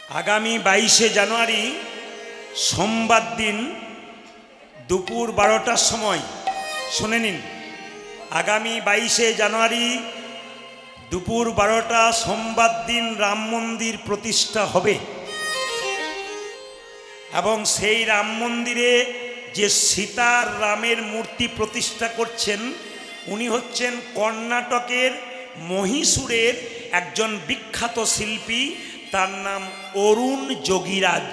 আগামী 22শে জানুয়ারি সোমবার দিন দুপুর 12টার সময় শুনে নিন। আগামী 22শে জানুয়ারি দুপুর 12টা সোমবার দিন রাম মন্দির প্রতিষ্ঠা হবে এবং সেই রাম মন্দিরে যে সীতার রামের মূর্তি প্রতিষ্ঠা করছেন উনি হচ্ছেন কর্ণাটকের মহীশূরের একজন বিখ্যাত শিল্পী, তার নাম অরুণ যোগীরাজ।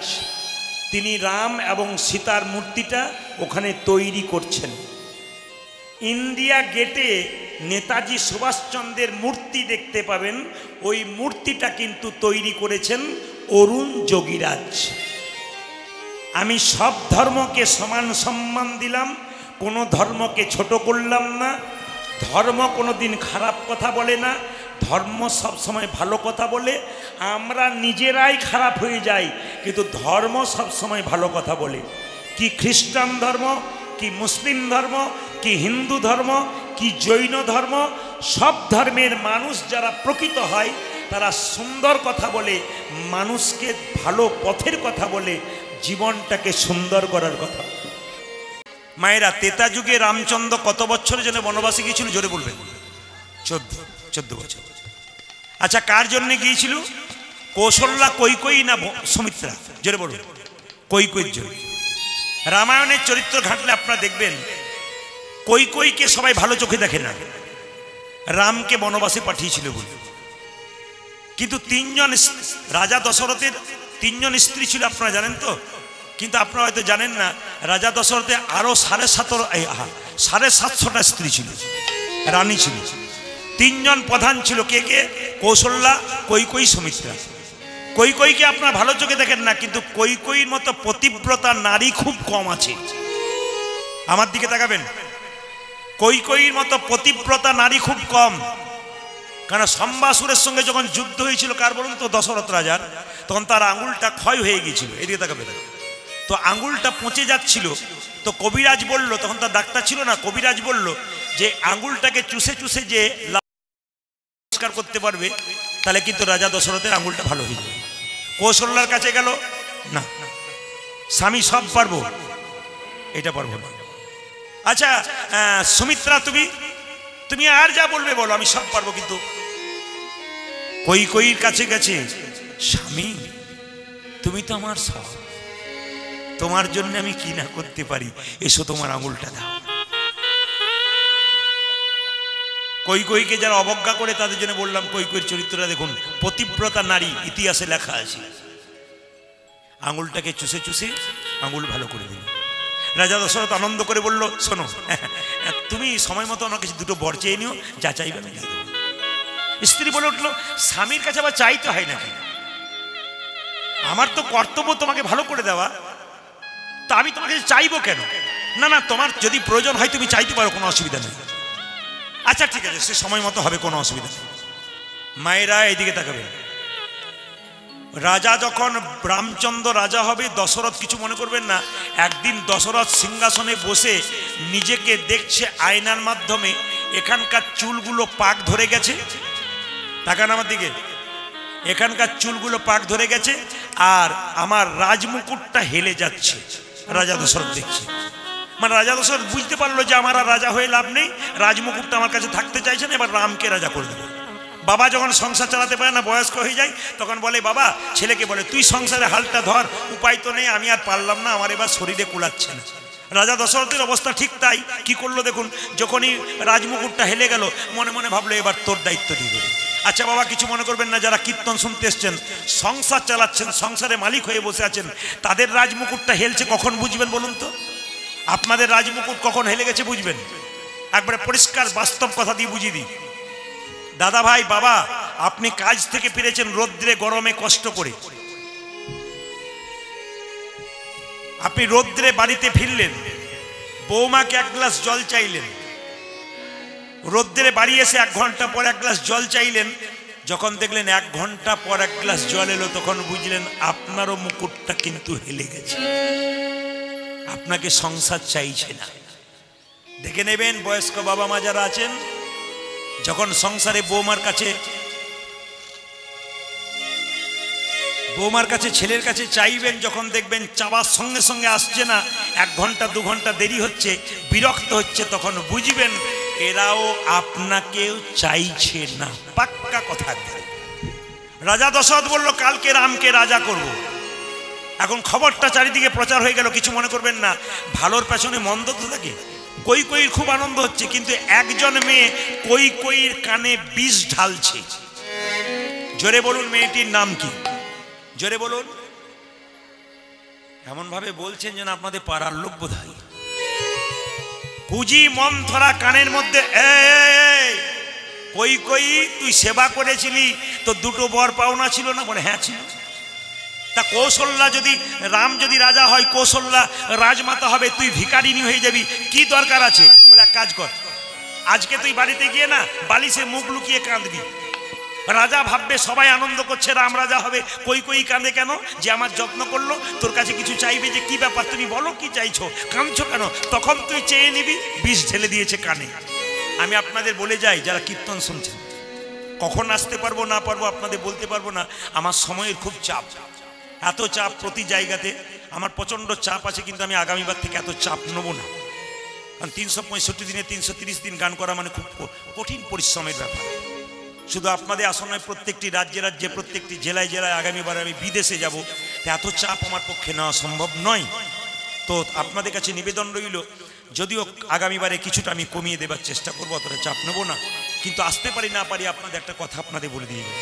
তিনি রাম এবং সীতার মূর্তিটা ওখানে তৈরি করছেন। ইন্ডিয়া গেটে নেতাজি সুভাষচন্দ্রের মূর্তি দেখতে পাবেন, ওই মূর্তিটা কিন্তু তৈরি করেছেন অরুণ যোগীরাজ। আমি সব ধর্মকে সমান সম্মান দিলাম, কোনো ধর্মকে ছোট করলাম না। ধর্ম কোনো দিন খারাপ কথা বলে না, ধর্ম সব সময় ভালো কথা বলে। আমরা নিজেরাই খারাপ হয়ে যাই, কিন্তু ধর্ম সব সময় ভালো কথা বলে। কি খ্রিস্টান ধর্ম, কি মুসলিম ধর্ম, কি হিন্দু ধর্ম, কি জৈন ধর্ম, সব ধর্মের মানুষ যারা প্রকৃত হয় তারা সুন্দর কথা বলে, মানুষকে ভালো পথের কথা বলে, জীবনটাকে সুন্দর করার কথা। মায়েরা, তেতা যুগে রামচন্দ্র কত বছরের জন্য বনবাসে গিয়েছিল জোরে বলবেন? 14 বছর। আচ্ছা, কার জন্য গিয়েছিল? কৌশল্যা, কৈকেয়ী না সুমিত্রা? জোরে বলুন। কৈকেয়ীর জন্য। রামায়ণের চরিত্র ঘাঁটলে আপনারা দেখবেন কৈকেয়ীকে সবাই ভালো চোখে দেখে না, রামকে বনবাসে পাঠিয়েছিল বলে। কিন্তু রাজা দশরথের 3জন স্ত্রী ছিল, আপনারা জানেন তো? কিন্তু আপনারা হয়তো জানেন না, রাজা দশরথের আরো 750টা স্ত্রী ছিল, রানী ছিল। 3জন প্রধান ছিল। কে কে? কৌশল্যা, কৈকেয়ী, সুমিত্রা। কৈকেয়ীকে আপনারা ভালো চোখে দেখেন না, কিন্তু কৈকেয়ীর মতো পতিব্রতা নারী খুব কম আছে। আমার দিকে তাকাবেন। কৈকেয়ীর মতো পতিব্রতা নারী খুব কম। কারণ শম্বাসুরের সঙ্গে যখন যুদ্ধ হয়েছিল, কার বলুন তো? দশরথ রাজার। তখন তার আঙুলটা ক্ষয় হয়ে গিয়েছিল। এদিকে তাকাবেন। তো আঙুলটা পচে যাচ্ছিল। তো কবিরাজ বলল, তখন তার ডাক্তার ছিল না, কবিরাজ বলল যে আঙুলটাকে চুষে চুষে যে পরিষ্কার করতে পারবে তাহলে কিন্তু রাজা দশরথের আঙুলটা ভালো হয়ে যাবে। কৌশল্যার কাছে গেল, না স্বামী সব পারবো, এটা পারবো না। আচ্ছা সুমিত্রা, তুমি আর যা বলবে বলো, আমি সব পারবো। কিন্তু কৈকেয়ীর কাছে গেছে, স্বামী তুমি তো আমার সব, তোমার জন্য আমি কি না করতে পারি, এসো তোমার আঙুলটা দাও। কৈকেয়ীকে যারা অবজ্ঞা করে তাদের জন্য বললাম, কৈকেয়ীর চরিত্রটা দেখুন। পতিব্রতা নারী, ইতিহাসে লেখা আছে। আঙুলটাকে চুষে চুষে আঙুল ভালো করে দিল। রাজা দশরথ আনন্দ করে বলল, শোনো তুমি সময় মতো আমার কাছে 2টো বর চেয়ে নিও, যা চাইবে আমি দিয়ে দেবো। স্ত্রী বলে উঠলো, স্বামীর কাছে আবার চাইতে হয় নাকি? আমার তো কর্তব্য তোমাকে ভালো করে দেওয়া, তা আমি তোমাকে চাইবো কেন? না না, তোমার যদি প্রয়োজন হয় তুমি চাইতে পারো, কোনো অসুবিধা নেই। আচ্ছা ঠিক আছে, সে সময় মতো হবে, কোনো অসুবিধা নেই। মায়েরা এইদিকে তাকাবে। রাজা যখন রামচন্দ্র রাজা হবে, দশরথ কিছু মনে করবেন না। একদিন দশরথ সিংহাসনে বসে নিজেকে দেখছে আয়নার মাধ্যমে, এখানকার চুলগুলো পাক ধরে গেছে। তাকান আমার দিকে। এখানকার চুলগুলো পাক ধরে গেছে আর আমার রাজমুকুটটা হেলে যাচ্ছে। রাজা দশরথ দেখছে। মানে রাজা দশরথ বুঝতে পারলো যে আমার আর রাজা হয়ে লাভ নেই, রাজমুকুটটা আমার কাছে থাকতে চাইছে না, এবার রামকে রাজা করে দেবে। বাবা যখন সংসার চালাতে পারে না, বয়স্ক হয়ে যায়, তখন বলে বাবা ছেলেকে বলে, তুই সংসারে হালটা ধর, উপায় তো নেই, আমি আর পারলাম না, আমার এবার শরীরে কুলাচ্ছে না। রাজা দশরথের অবস্থা ঠিক তাই। কি করলো দেখুন, যখনই রাজমুকুটটা হেলে গেল, মনে মনে ভাবলো এবার তোর দায়িত্ব দিয়ে দেবে। আচ্ছা বাবা কিছু মনে করবেন না, যারা কীর্তন শুনতে এসছেন, সংসার চালাচ্ছেন, সংসারে মালিক হয়ে বসে আছেন, তাদের রাজমুকুটটা হেলছে কখন বুঝবেন বলুন তো? আপনাদের রাজমুকুট কখন হেলে গেছে বুঝবেন? একবারে পরিষ্কার বাস্তব কথা দিয়ে বুঝিয়ে দিই। দাদা ভাই, বাবা, আপনি কাজ থেকে ফিরেছেন রোদ্রে গরমে কষ্ট করে, আপনি রোদ্রে বাড়িতে ফিরলেন, বৌমাকে 1 গ্লাস জল চাইলেন, রোদ্রে বাড়ি এসে 1 ঘন্টা পর 1 গ্লাস জল চাইলেন। যখন দেখলেন 1 ঘন্টা পর 1 গ্লাস জল এলো, তখন বুঝলেন আপনারও মুকুটটা কিন্তু হেলে গেছে, আপনাকে সংসার চাইছে না। দেখে নেবেন বয়স্ক বাবা মা যারা আছেন, যখন সংসারে বৌমার কাছে বৌমার কাছে ছেলের কাছে চাইবেন, যখন দেখবেন চাওয়ার সঙ্গে সঙ্গে আসছে না, 1 ঘন্টা 2 ঘন্টা দেরি হচ্ছে, বিরক্ত হচ্ছে, তখন বুঝবেন এরাও আপনাকেও চাইছে না। পাক্কা কথা। রাজা দশরথ বলল কালকে রামকে রাজা করব। এখন খবরটা চারিদিকে প্রচার হয়ে গেল, কিছু মনে করবেন না, ভালোর পেছনে মন্দ তো থাকে। কৈকেয়ীর খুব আনন্দ হচ্ছে, কিন্তু একজন মেয়ে কৈকেয়ীর কানে বিষ ঢালছে। জোরে বলুন মেয়েটির নাম কি? জোরে বলুন। এমন ভাবে বলছেন যেন আপনাদের পাড়ার লোক বোধ হয়। কুজি মন্থরা কানের মধ্যে, কৈকেয়ী তুই সেবা করেছিলি, তো 2টো বর পাওনা ছিল না? বলে হ্যাঁ ছিল। তা কৌশল্যা যদি, রাম যদি রাজা হয়, কৌশল্যা রাজমাতা হবে, তুই ভিখারিনী হয়ে যাবি, কি দরকার আছে? বলে এক কাজ কর, আজকে তুই বাড়িতে গিয়ে না বালিশে মুখ লুকিয়ে কাঁদবি। রাজা ভাববে সবাই আনন্দ করছে, রাম রাজা হবে, কৈকেয়ী কাঁদে কেন? যে আমার যত্ন করলো, তোর কাছে কিছু চাইবে, যে কি ব্যাপার তুমি বলো কি চাইছো, কাঁদছো কেন? তখন তুই চেয়ে নিবি, বিষ ঢেলে দিয়েছে কানে। আমি আপনাদের বলে যাই, যারা কীর্তন শুনছেন, কখন আসতে পারবো না পারবো আপনাদের বলতে পারবো না। আমার সময়ের খুব চাপ, এত চাপ প্রতি জায়গাতে, আমার প্রচণ্ড চাপ আছে, কিন্তু আমি আগামীবার থেকে এত চাপ নেবো না। কারণ 365 দিনে 330 দিন গান করা মানে খুব কঠিন পরিশ্রমের ব্যাপার। শুধু আপনাদের আসনে প্রত্যেকটি রাজ্যে রাজ্যে, প্রত্যেকটি জেলায় জেলায় আগামীবার আমি বিদেশে যাব, এত চাপ আমার পক্ষে নেওয়া সম্ভব নয়। তো আপনাদের কাছে নিবেদন রইল, যদিও আগামীবারে কিছুটা আমি কমিয়ে দেবার চেষ্টা করবো, অতটা চাপ নেব না, কিন্তু আসতে পারি না পারি আপনাদের একটা কথা আপনাদের বলে দিয়ে যাই।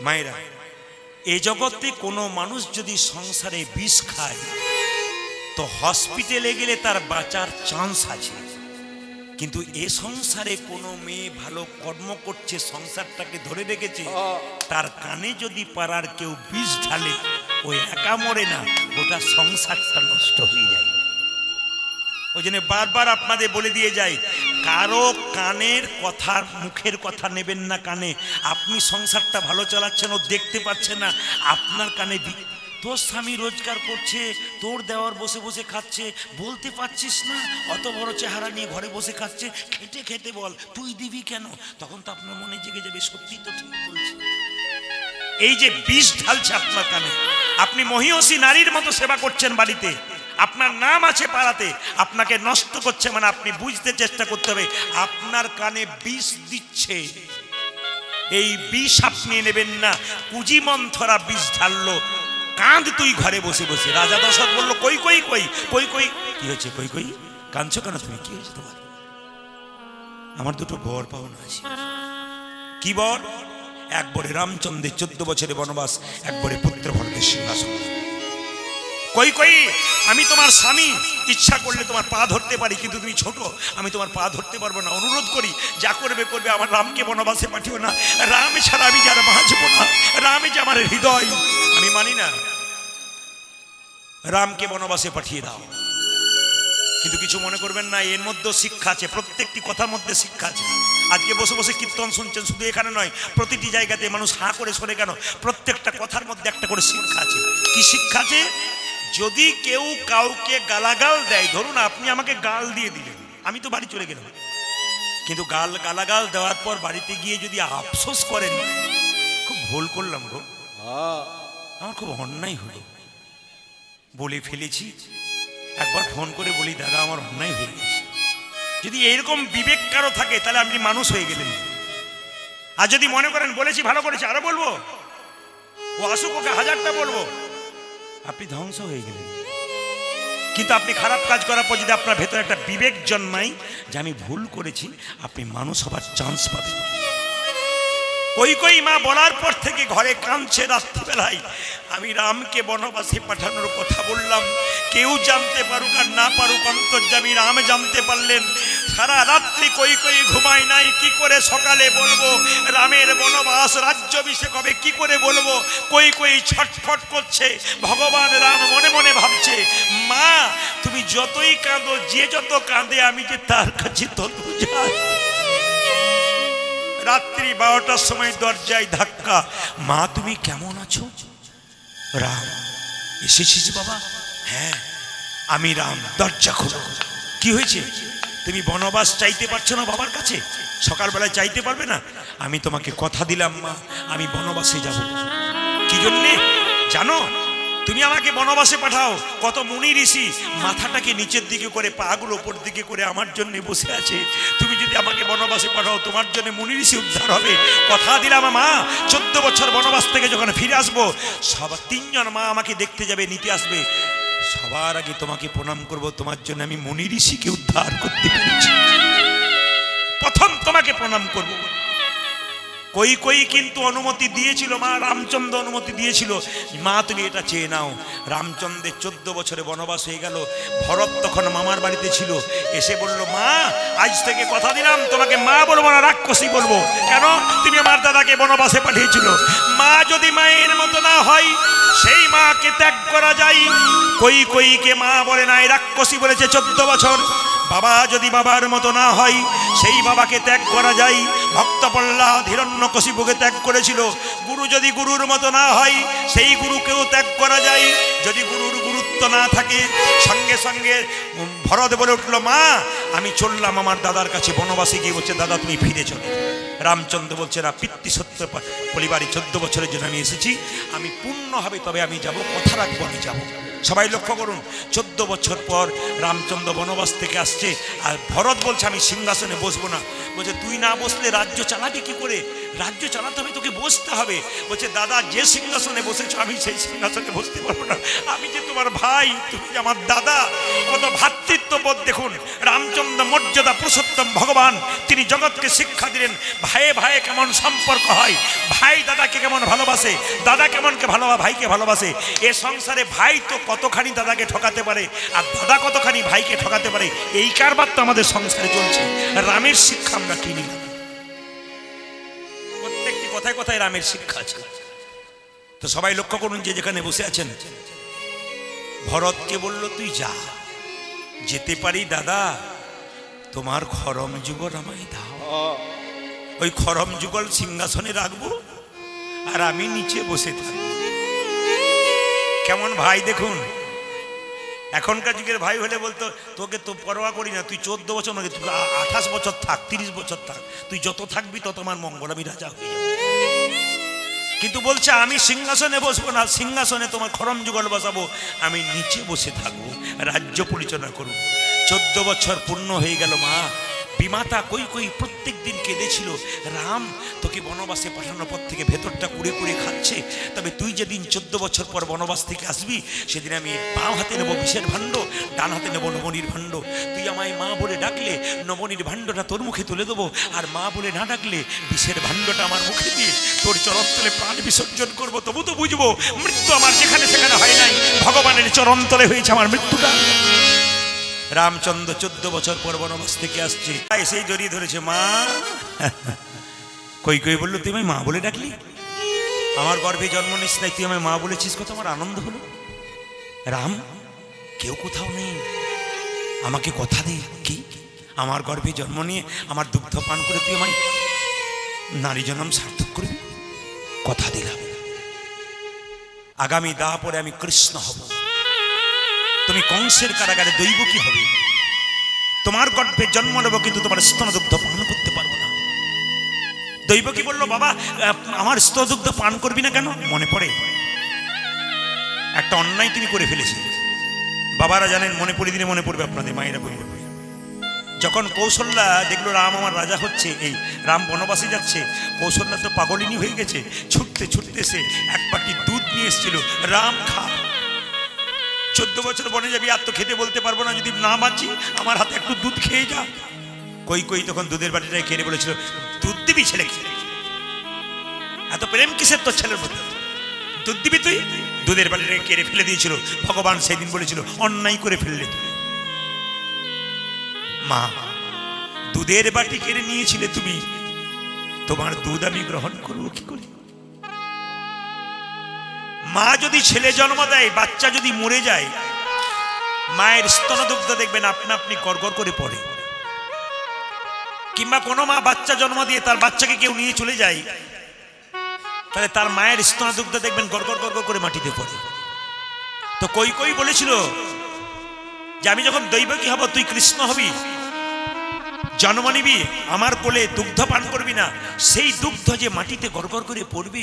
মায়েরা, এ জগতে কোনো মানুষ যদি সংসারে বিষ খায়, তো হসপিটালে গেলে তার বাঁচার চান্স আছে। কিন্তু এ সংসারে কোনো মেয়ে ভালো কর্ম করছে, সংসারটাকে ধরে রেখেছে, তার কানে যদি পাড়ার কেউ বিষ ঢালে, ওই একা মরে না, গোটা সংসারটা নষ্ট হয়ে যায়। ওই জন্য বারবার আপনাদের বলে দিয়ে যাই, কারো কানের কথা, মুখের কথা নেবেন না কানে। আপনি সংসারটা ভালো চালাচ্ছেন, ও দেখতে পাচ্ছে না, আপনার কানে তোর স্বামী রোজগার করছে, তোর দেওয়ার বসে বসে খাচ্ছে, বলতে পারছিস না, অত বড় চেহারা নিয়ে ঘরে বসে খাচ্ছে, খেটে খেতে বল, তুই দিবি কেন? তখন তো আপনার মনে জেগে যাবে, সত্যি তো ঠিক বলছে। এই যে বিষ ঢালছে আপনার কানে, আপনি মহিষী নারীর মতো সেবা করছেন বাড়িতে, আপনার নাম আছে পাড়াতে, আপনাকে নষ্ট করছে, মানে আপনি বুঝতে চেষ্টা করতে হবে আপনার কানে বিষ দিচ্ছে। এই বিষ আপনি নেবেন না। কুজি মন্থরা বিষ ঢাললো, কাঁদ তুই ঘরে বসে বসে। রাজা দশরথ বললো কৈকেয়ী কই, কৈকেয়ী কি হয়েছে? কৈকেয়ী কাঁদছো কেন তুমি? কি হয়েছে তোমার? আমার 2টো বর পাওনা আছে। কি বর? এক বরে রামচন্দ্রের 14 বছরের বনবাস, এক বরে পুত্র ভরতের সিংহাসন। কৈকেয়ী, আমি তোমার স্বামী, ইচ্ছা করলে তোমার পা ধরতে পারি, কিন্তু তুমি ছোট, আমি তোমার পা ধরতে পারবো না। অনুরোধ করি, যা করবে করবে, আমার রামকে বনবাসে পাঠিও না। রাম ছাড়া আমি যারা বাঁচবো না, রামে যে আমার হৃদয়, আমি মানি না। রামকে বনবাসে পাঠিয়ে দাও। কিন্তু কিছু মনে করবেন না, এর মধ্যে শিক্ষা আছে, প্রত্যেকটি কথার মধ্যে শিক্ষা আছে। আজকে বসে বসে কীর্তন শুনছেন, শুধু এখানে নয়, প্রতিটি জায়গাতে মানুষ হাঁ করে শোনে কেন? প্রত্যেকটা কথার মধ্যে একটা করে শিক্ষা আছে। কি শিক্ষা আছে? যদি কেউ কাউকে গালাগাল দেয়, ধরুন আপনি আমাকে গাল দিয়ে দিলেন, আমি তো বাড়ি চলে গেলাম, কিন্তু গালাগাল দেওয়ার পর বাড়িতে গিয়ে যদি আফসোস করেন, খুব ভুল করলাম গো, আমার খুব অন্যায় হলো, বলে ফেলেছি, একবার ফোন করে বলি দাদা আমার অন্যায় হয়ে গেছে। যদি এরকম বিবেক কারো থাকে, তাহলে আপনি মানুষ হয়ে গেলেন। আর যদি মনে করেন বলেছি ভালো করেছি, আরো বলবো, ও আসুক, ওকে 1000টা বলবো, আপনি ধ্বংস হয়ে গেলেন। কিন্তু আপনি খারাপ কাজ করার পর যদি আপনার ভেতরে একটা বিবেক জন্মায় যে আমি ভুল করেছি, আপনি মানুষ হবার চান্স পাবেন। কৈকেয়ী মা বলার পর থেকে ঘরে কাঁদছে রাত্রিবেলায়, আমি রামকে বনবাসে পাঠানোর কথা বললাম, কেউ জানতে পারুক আর না পারুক, অন্তর্যামী রাম জানতে পারলেন। সারা রাত্রি কৈকেয়ী ঘুমায় নাই, কি করে সকালে বলবো রামের বনবাস, রাজ্যাভিষেক হবে, কি করে বলবো? কৈকেয়ী ছটফট করছে, ভগবান রাম মনে মনে ভাবছে, মা তুমি যতই কাঁদো, যে যত কাঁদে, আমি যে তার কাছে তত যাই। রাত্রি 12টার সময় দরজায় ধাক্কা, মা তুমি কেমন আছো? রাম, এসেছিস বাবা? হ্যাঁ আমি রাম, দরজা খোলো। কি হয়েছে? তুমি বনবাস চাইতে পারছো না বাবার কাছে, সকালবেলায় চাইতে পারবে না? আমি তোমাকে কথা দিলাম মা, আমি বনবাসে যাব। কি জন্যে? তুমি আমাকে বনবাসে পাঠাও। কত মুনি ঋষি মাথাটাকে নিচের দিকে করে পাগুলো উপর দিকে করে আমার জন্য বসে আছে। তুমি যদি আমাকে বনবাসে পাঠাও তোমার জন্য মুনি ঋষি উদ্ধার হবে। কথা দিলাম মা, 14 বছর বনবাস থেকে যখন ফিরে আসবো সব 3 জন মা আমাকে দেখতে যাবে, নিতে আসবে। সবার আগে তোমাকে প্রণাম করব, তোমার জন্য আমি মুনি ঋষিকে উদ্ধার করতে পেরেছি। প্রথম তোমাকে প্রণাম করব। কই কিন্তু অনুমতি দিয়েছিল, মা রামচন্দ্র অনুমতি দিয়েছিল, মা তুমি এটা চেয়ে নাও। রামচন্দ্রের 14 বছরে বনবাস হয়ে গেল। ভরত তখন মামার বাড়িতে ছিল, এসে বলল মা আজ থেকে কথা দিলাম তোমাকে মা বলবো না, রাক্ষসী বলবো। কেন? তুমি আমার দাদাকে বনবাসে পাঠিয়েছিল। মা যদি মায়ের মতো না হয় সেই মাকে ত্যাগ করা যায়। কইকে মা বলে নাই, রাক্ষসী বলেছে 14 বছর। বাবা যদি বাবার মতো না হয় সেই বাবাকে ত্যাগ করা যায়। ভক্ত প্রহ্লাদ হিরণ্যকশিপুকে ত্যাগ করেছিল। গুরু যদি গুরুর মতো না হয় সেই গুরুকেও ত্যাগ করা যায়। যদি গুরুর গুরুত্ব না থাকে, সঙ্গে সঙ্গে ভরত বলে উঠল মা আমি চললাম আমার দাদার কাছে। বনবাসে গিয়ে বলছে দাদা তুমি ফিরে চলো। রামচন্দ্র বলছে না, পিতৃসত্য পরিবারে 14 বছরের জন্য আমি এসেছি, আমি পূর্ণ হবে তবে আমি যাব, কথা রাখবো আমি যাব। সবাই লক্ষ্য করুন, 14 বছর পর রামচন্দ্র বনবাস থেকে আসছে, আর ভরত বলছে আমি সিংহাসনে বসবো না। বলছে তুই না বসলে রাজ্য চালাবি কি করে? রাজ্য চালাতে হবে, তোকে বসতে হবে। বলছে দাদা যে সিংহাসনে বসেছো আমি সেই সিংহাসনে বসতে পারবো না, আমি যে তোমার ভাই, তুমি যে আমার দাদা। কত ভ্রাতৃত্ববোধ দেখুন। রামচন্দ্র মর্যাদা পুরুষোত্তম ভগবান, তিনি জগৎকে শিক্ষা দিলেন ভাইয়ে ভাইয়ে কেমন সম্পর্ক হয়, ভাই দাদাকে কেমন ভালোবাসে, দাদা কেমনকে ভাইকে ভালোবাসে। এ সংসারে ভাই তো কতখানি দাদাকে ঠকাতে পারে, আর দাদা কতখানি ভাইকে ঠকাতে পারে, এই কারবার তো আমাদের সংসারে চলছে। রামের শিক্ষা আমরা কিনি না, প্রত্যেকটি কথায় কথায় রামের শিক্ষা আছে। তো সবাই লক্ষ্য করুন, যে যেখানে বসে আছেন, ভরতকে বলল তুই যা, যেতে পারি দাদা, তোমার খরম যুগল আমায় দাও। ওই খরম যুগল সিংহাসনে রাখবো আর আমি নিচে বসে থাকবো। কেমন ভাই দেখুন। এখনকার যুগের ভাই হলে বলতো তোকে তো পরোয়া করি না, তুই 14 বছর নয়, তুই 28 বছর থাক, 30 বছর থাক, তুই যত থাকবি তত আমার মঙ্গল, আমি রাজা হয়ে যাবো। কিন্তু বলছে আমি সিংহাসনে বসবো না, সিংহাসনে তোমার খরম যুগল বসাবো, আমি নিচে বসে থাকবো, রাজ্য পরিচালনা করবো। 14 বছর পূর্ণ হয়ে গেল। মা বিমাতা কই প্রত্যেক দিন কেঁদেছিল, রাম তোকে বনবাসে পাঠানোর পর থেকে ভেতরটা কুড়ে কুড়ে খাচ্ছে, তবে তুই যেদিন 14 বছর পর বনবাস থেকে আসবি সেদিন আমি বাঁ হাতে নেবো বিষের ভাণ্ড, ডান হাতে নেবো নবনীর ভাণ্ড। তুই আমায় মা বলে ডাকলে নবনীর ভাণ্ডটা তোর মুখে তুলে দেবো, আর মা বলে না ডাকলে বিষের ভাণ্ডটা আমার মুখে দিয়ে তোর চরণতলে প্রাণ বিসর্জন করবো। তবু তো বুঝবো মৃত্যু আমার যেখানে সেখানে হয় নাই, ভগবানের চরণতলে হয়েছে আমার মৃত্যুটা। রামচন্দ্র 14 বছর পর বনবাস থেকে আসছে, এসেই জড়িয়ে ধরেছে মা। কই বললো তুই আমায় মা বলে ডাকলি, আমার গর্ভে জন্ম নিস নাই, তুই আমায় মা বলেছিস, কত আমার আনন্দ হলো। রাম কেউ কোথাও নেই, আমাকে কথা দে, কি আমার গর্ভে জন্ম নিয়ে আমার দুগ্ধ পান করে তুই আমায় নারী জন্ম সার্থক করবি, কথা দিলাম। আগামী দা পরে আমি কৃষ্ণ হব, তুমি কংসের কারাগারে দৈব কি হবে, তোমার গর্ভে জন্ম নেব কিন্তু তোমার স্তনদুগ্ধ পান করতে পারবো না। দৈব কি বললো বাবা আমার স্তনদুগ্ধ পান করবি না কেন? মনে পড়ে একটা অন্যায় তুমি করে ফেলেছিলে। বাবারা জানেন, মনে পড়ে দিলে মনে পড়বে আপনাদের, মায়েরা বলবে। যখন কৌশল্যা দেখলো রাম আমার রাজা হচ্ছে, এই রাম বনবাসে যাচ্ছে, কৌশল্যা তো পাগলিনী হয়ে গেছে, ছুটতে ছুটতে সে এক বাটি দুধ নিয়ে এসেছিল, রাম খা, 14 বছর বনে যাবি, আর তো খেতে বলতে পারবো না, যদি না বাঁচি আমার হাতে একটু দুধ খেয়ে যা। কই তখন দুধের বাটিটাই খেয়ে বলেছিল দুধ দিবি ছেলে, এত প্রেম কিসের তোর ছেলের মধ্যে, দুধ দিবি তুই? দুধের বাটিটাকে কেড়ে ফেলে দিয়েছিল। ভগবান সেদিন বলেছিল অন্যায় করে ফেললে তুমি। মা দুধের বাটি কেড়ে নিয়েছিলে তুমি, তোমার দুধ আমি গ্রহণ করবো কি করে? মা যদি ছেলে জন্ম দেয়, বাচ্চা যদি মরে যায়, মায়ের স্তনদুগ্ধ দেখবেন আপনা আপনি গড়গড় করে পড়ে। কিংবা কোনো মা বাচ্চা জন্ম দিয়ে তার বাচ্চাকে কেউ নিয়ে চলে যায়, তাহলে তার মায়ের স্তনদুগ্ধ দেখবেন গড়গড় গড়গড় করে মাটিতে পড়ে। তো কই বলেছিল যে আমি যখন দৈবকী হব তুই কৃষ্ণ হবি, জন্ম নিবি, আমার কোলে দুগ্ধ পান করবি না, সেই দুগ্ধ যে মাটিতে গড়গড় করে পড়বে,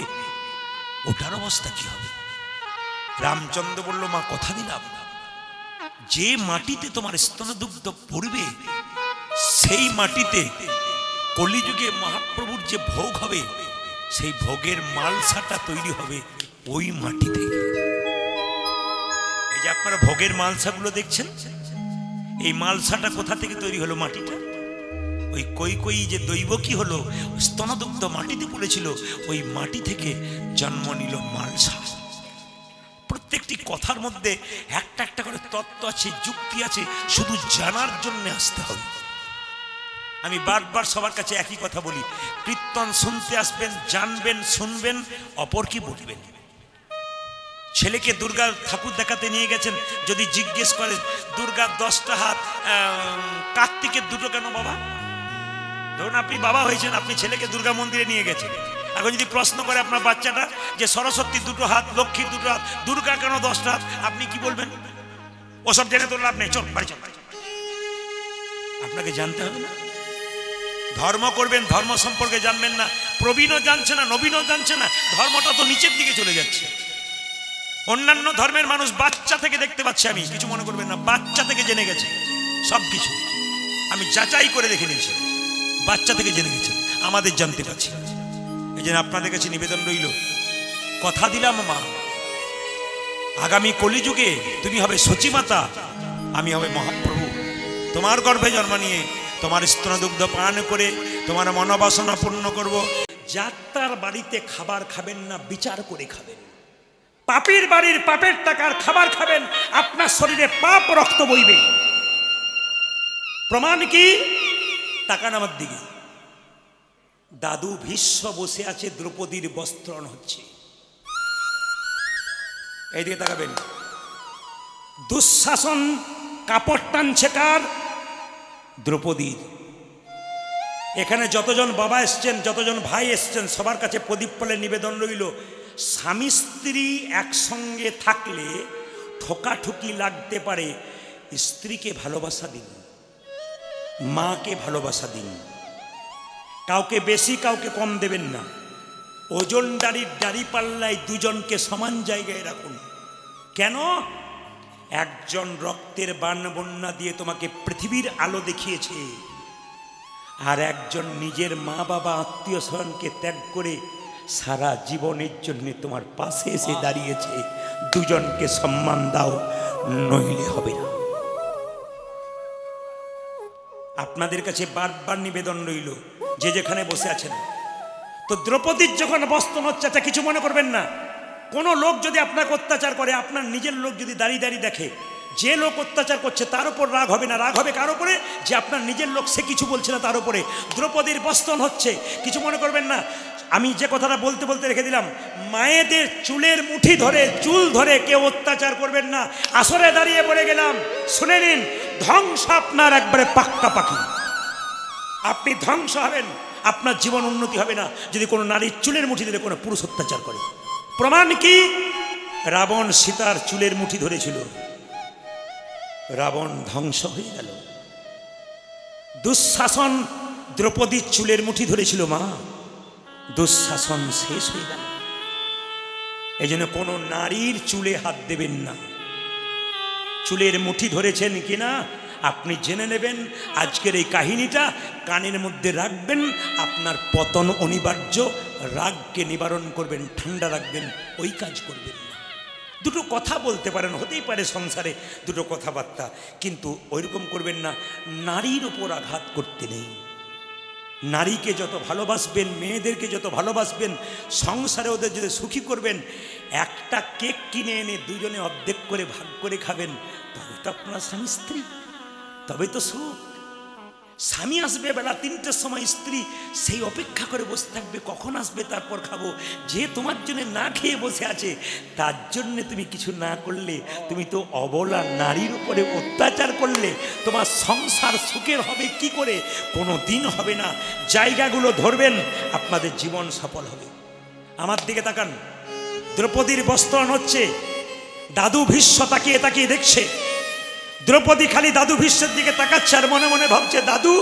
ওটার অবস্থা কি হবে? রামচন্দ্র বলল, মা কথা দিলাম, যে মাটিতে তোমার স্তনদুগ্ধ পড়বে সেই মাটিতে কলিযুগে মহাপ্রভুর যে ভোগ হবে সেই ভোগের মালসাটা তৈরি হবে ওই মাটি থেকে। এই যে আপনারা ভোগের মালসাগুলো দেখছেন, এই মালসাটা কোথা থেকে তৈরি হলো? মাটিটা ওই কই যে দৈব কি হলো, স্তনদুগ্ধ মাটিতে পড়েছিল, ওই মাটি থেকে জন্ম নিল মালসা। প্রত্যেকটি কথার মধ্যে একটা একটা করে তত্ত্ব আছে, যুক্তি আছে, শুধু জানার জন্য আসতে হবে। আমি বারবার সবার কাছে একই কথা বলি, কীর্তন শুনতে আসবেন, জানবেন, শুনবেন, অপর কি বলবেন। ছেলেকে দুর্গা ঠাকুর দেখাতে নিয়ে গেছেন, যদি জিজ্ঞেস করে দুর্গার 10টা হাত, কার্তিকের 2টো কেন বাবা? ধরুন আপনি বাবা হয়েছেন, আপনি ছেলেকে দুর্গা মন্দিরে নিয়ে গেছেন, এখন যদি প্রশ্ন করে আপনার বাচ্চাটা যে সরস্বতী 2টো হাত, লক্ষ্মীর 2টো হাত, দুর্গা কেন 10টা হাত, আপনি কি বলবেন? ওসব জেনে তোর লাভ নেই, চল বাড়ি চল। আপনাকে জানতে হবে না, ধর্ম করবেন, ধর্ম সম্পর্কে জানবেন না, প্রবীণও জানছে না, নবীনও জানছে না, ধর্মটা তো নিচের দিকে চলে যাচ্ছে। অন্যান্য ধর্মের মানুষ বাচ্চা থেকে দেখতে পাচ্ছে, আমি কিছু মনে করবেন না, বাচ্চা থেকে জেনে গেছে সব কিছু, আমি যাচাই করে দেখে নিয়েছি, বাচ্চা থেকে জেনে গেছে, আমাদের জানতে পারছি। এই জন্য আপনাদের কাছে নিবেদন রইল, কথা দিলাম মা, আগামী কলিযুগে তুমি হবে সচিমাতা, আমি হবে মহাপ্রভু, তোমার গর্ভে জন্ম নিয়ে তোমার স্তনদুগ্ধ পান করে তোমার মনোবাসনা পূর্ণ করব। যাত্রার বাড়িতে খাবার খাবেন না, বিচার করে খাবেন। পাপীর বাড়ির পাপের টাকার খাবার খাবেন, আপনার শরীরে পাপ রক্ত বইবে। প্রমাণ কি? টাকা নামার দিকে দাদু ভীষ্ম বসে আছে, দ্রৌপদীর বস্ত্রণ হচ্ছে, এইদিকে তাকাবেন। দুঃশাসন কাপড় টানছে কার? দ্রৌপদীর। এখানে যতজন বাবা এসছেন, যতজন ভাই এসছেন, সবার কাছে প্রদীপ ফলের নিবেদন রইল, স্বামী স্ত্রী একসঙ্গে থাকলে ঠোকাঠুকি লাগতে পারে, স্ত্রীকে ভালোবাসা দিন, মাকে ভালোবাসা দিন, কাউকে বেশি কাউকে কম দেবেন না। ওজন দাড়ি পাল্লায় দুজনকে সমান জায়গায় রাখুন। কেন? একজন রক্তের বান বন্যা দিয়ে তোমাকে পৃথিবীর আলো দেখিয়েছে, আর একজন নিজের মা বাবা আত্মীয় স্বজনকে ত্যাগ করে সারা জীবনের জন্য তোমার পাশে এসে দাঁড়িয়েছে। দুজনকে সম্মান দাও, নইলে হবে না। আপনাদের কাছে বারবার নিবেদন রইল, যে যেখানে বসে আছেন, তো দ্রৌপদীর যখন বস্ত্র হচ্ছে, এটা কিছু মনে করবেন না। কোনো লোক যদি আপনাকে অত্যাচার করে, আপনার নিজের লোক যদি দাঁড়িয়ে দাঁড়িয়ে দেখে, যে লোক অত্যাচার করছে তার উপর রাগ হবে না, রাগ হবে কার উপরে? যে আপনার নিজের লোক, সে কিছু বলছে না তার উপরে। দ্রৌপদীর বস্ত্রণ হচ্ছে, কিছু মনে করবেন না। আমি যে কথাটা বলতে বলতে রেখে দিলাম, মায়েদের চুলের মুঠি ধরে, চুল ধরে কেউ অত্যাচার করবেন না। আসরে দাঁড়িয়ে পড়ে গেলাম, শুনে নিন, ধ্বংস আপনার একবারে পাক্কাপাকি। আপনি ধ্বংস হবেন, আপনার জীবন উন্নতি হবে না যদি কোনো নারীর চুলের মুঠি ধরে কোনো পুরুষ অত্যাচার করে। প্রমাণ কি? রাবণ সীতার চুলের মুঠি ধরেছিল, রাবণ ধ্বংস হয়ে গেল। দুঃশাসন দ্রৌপদীর চুলের মুঠি ধরেছিল, মা, দুঃশাসন শেষ হয়ে গেল। এই জন্য কোনো নারীর চুলে হাত দেবেন না। চুলের মুঠি ধরেছেন কিনা আপনি জেনে নেবেন। আজকের এই কাহিনীটা কানের মধ্যে রাখবেন, আপনার পতন অনিবার্য। রাগকে নিবারণ করবেন, ঠান্ডা রাখবেন, ওই কাজ করবেন না। দুটো কথা বলতে পারেন, হতেই পারে সংসারে দুটো কথাবার্তা, কিন্তু ওইরকম করবেন না। নারীর ওপর আঘাত করতে নেই। নারীকে যত ভালোবাসবেন, মেয়েদেরকে যত ভালোবাসবেন, সংসারে ওদের যদি সুখী করবেন, একটা কেক কিনে এনে দুজনে অর্ধেক করে ভাগ করে খাবেন, তবে তো আপনার স্বামী স্ত্রী, তবে তো সুখ। স্বামী আসবে বেলা 3টের সময়, স্ত্রী সেই অপেক্ষা করে বসে থাকবে কখন আসবে তারপর খাবো। যে তোমার জন্য না খেয়ে বসে আছে, তার জন্যে তুমি কিছু না করলে তুমি তো অবলা নারীর উপরে অত্যাচার করলে। তোমার সংসার সুখের হবে কি করে? কোনো দিন হবে না। জায়গাগুলো ধরবেন, আপনাদের জীবন সফল হবে। আমার দিকে তাকান, দ্রৌপদীর বস্ত্রণ হচ্ছে, দাদু ভীষ্ম তাকিয়ে তাকিয়ে দেখছে। দ্রৌপদী খালি দাদু ভীষ্মের দিকে তাকাচ্ছে আর মনে মনে ভাবছে, দাদু।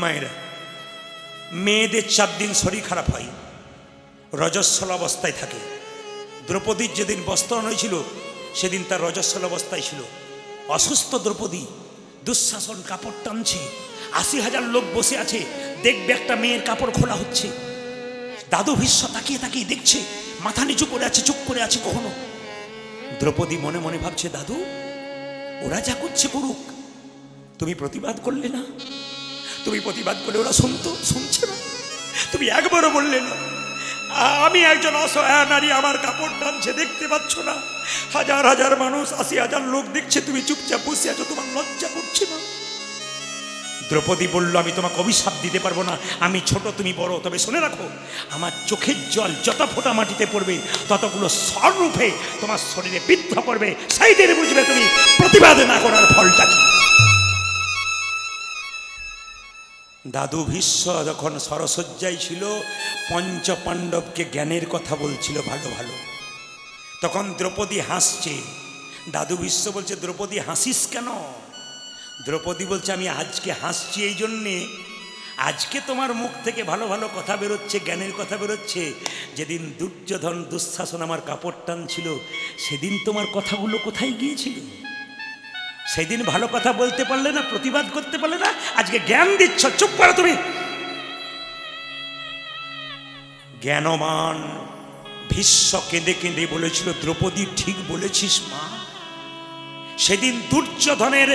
মায়েরা, মেয়েদের 4 দিন শরীর খারাপ হয়, রজস্বলা অবস্থায় থাকে। দ্রৌপদীর যেদিন বস্ত্রহরণ হয়েছিল সেদিন তার রজস্বল অবস্থায় ছিল। অসুস্থ দ্রৌপদী, দুঃশাসন কাপড় টানছে, ৮০,০০০ লোক বসে আছে, দেখবে একটা মেয়ের কাপড় খোলা হচ্ছে। দাদু ভীষ্ম তাকিয়ে তাকিয়ে দেখছে, মাথা নিচু করে আছে, চুপ করে আছে। কখনো দ্রৌপদী মনে মনে ভাবছে, দাদু ওরা যা করছে করুক, তুমি প্রতিবাদ করলে না? তুমি প্রতিবাদ করলে ওরা শুনছে না? তুমি একবারও বললে না আমি একজন অসহায় নারী, আমার কাপড় টানছে, দেখতে পাচ্ছ না? হাজার হাজার মানুষ, ৮০,০০০ লোক দেখছে, তুমি চুপচাপ বসে আছো, তোমার লজ্জা করছে না? দ্রৌপদী বলল, আমি তোমাকে অভিশাপ দিতে পারবো না, আমি ছোট তুমি বড়, তবে শুনে রাখো আমার চোখের জল যত ফোঁটা মাটিতে পড়বে ততগুলো স্বরূপে তোমার শরীরে বিদ্ধ করবে, সেই দিনে বুঝবে তুমি প্রতিবাদ না করার ফলটা কি। দাদু ভীষ্ম যখন সরসজ্জায় ছিল, পঞ্চ পাণ্ডবকে জ্ঞানের কথা বলছিল ভালো ভালো, তখন দ্রৌপদী হাসছে। দাদু ভীষ্ম বলছে, দ্রৌপদী হাসিস কেন? দ্রৌপদী বলছে, আমি আজকে হাসছি এই জন্যে, আজকে তোমার মুখ থেকে ভালো ভালো কথা বেরোচ্ছে, জ্ঞানের কথা বেরোচ্ছে। যেদিন দুর্যোধন দুঃশাসন আমার কাপড় টানছিল, সেদিন তোমার কথাগুলো কোথায় গিয়েছিল? সেদিন ভালো কথা বলতে পারলে না, প্রতিবাদ করতে পারলে না, আজকে জ্ঞান দিচ্ছ। চুপ করো তুমি। জ্ঞানমান ভীষ্ম কেঁদে কেঁদে বলেছিল, দ্রৌপদী ঠিক বলেছিস মা, সেদিন দুর্যোধনের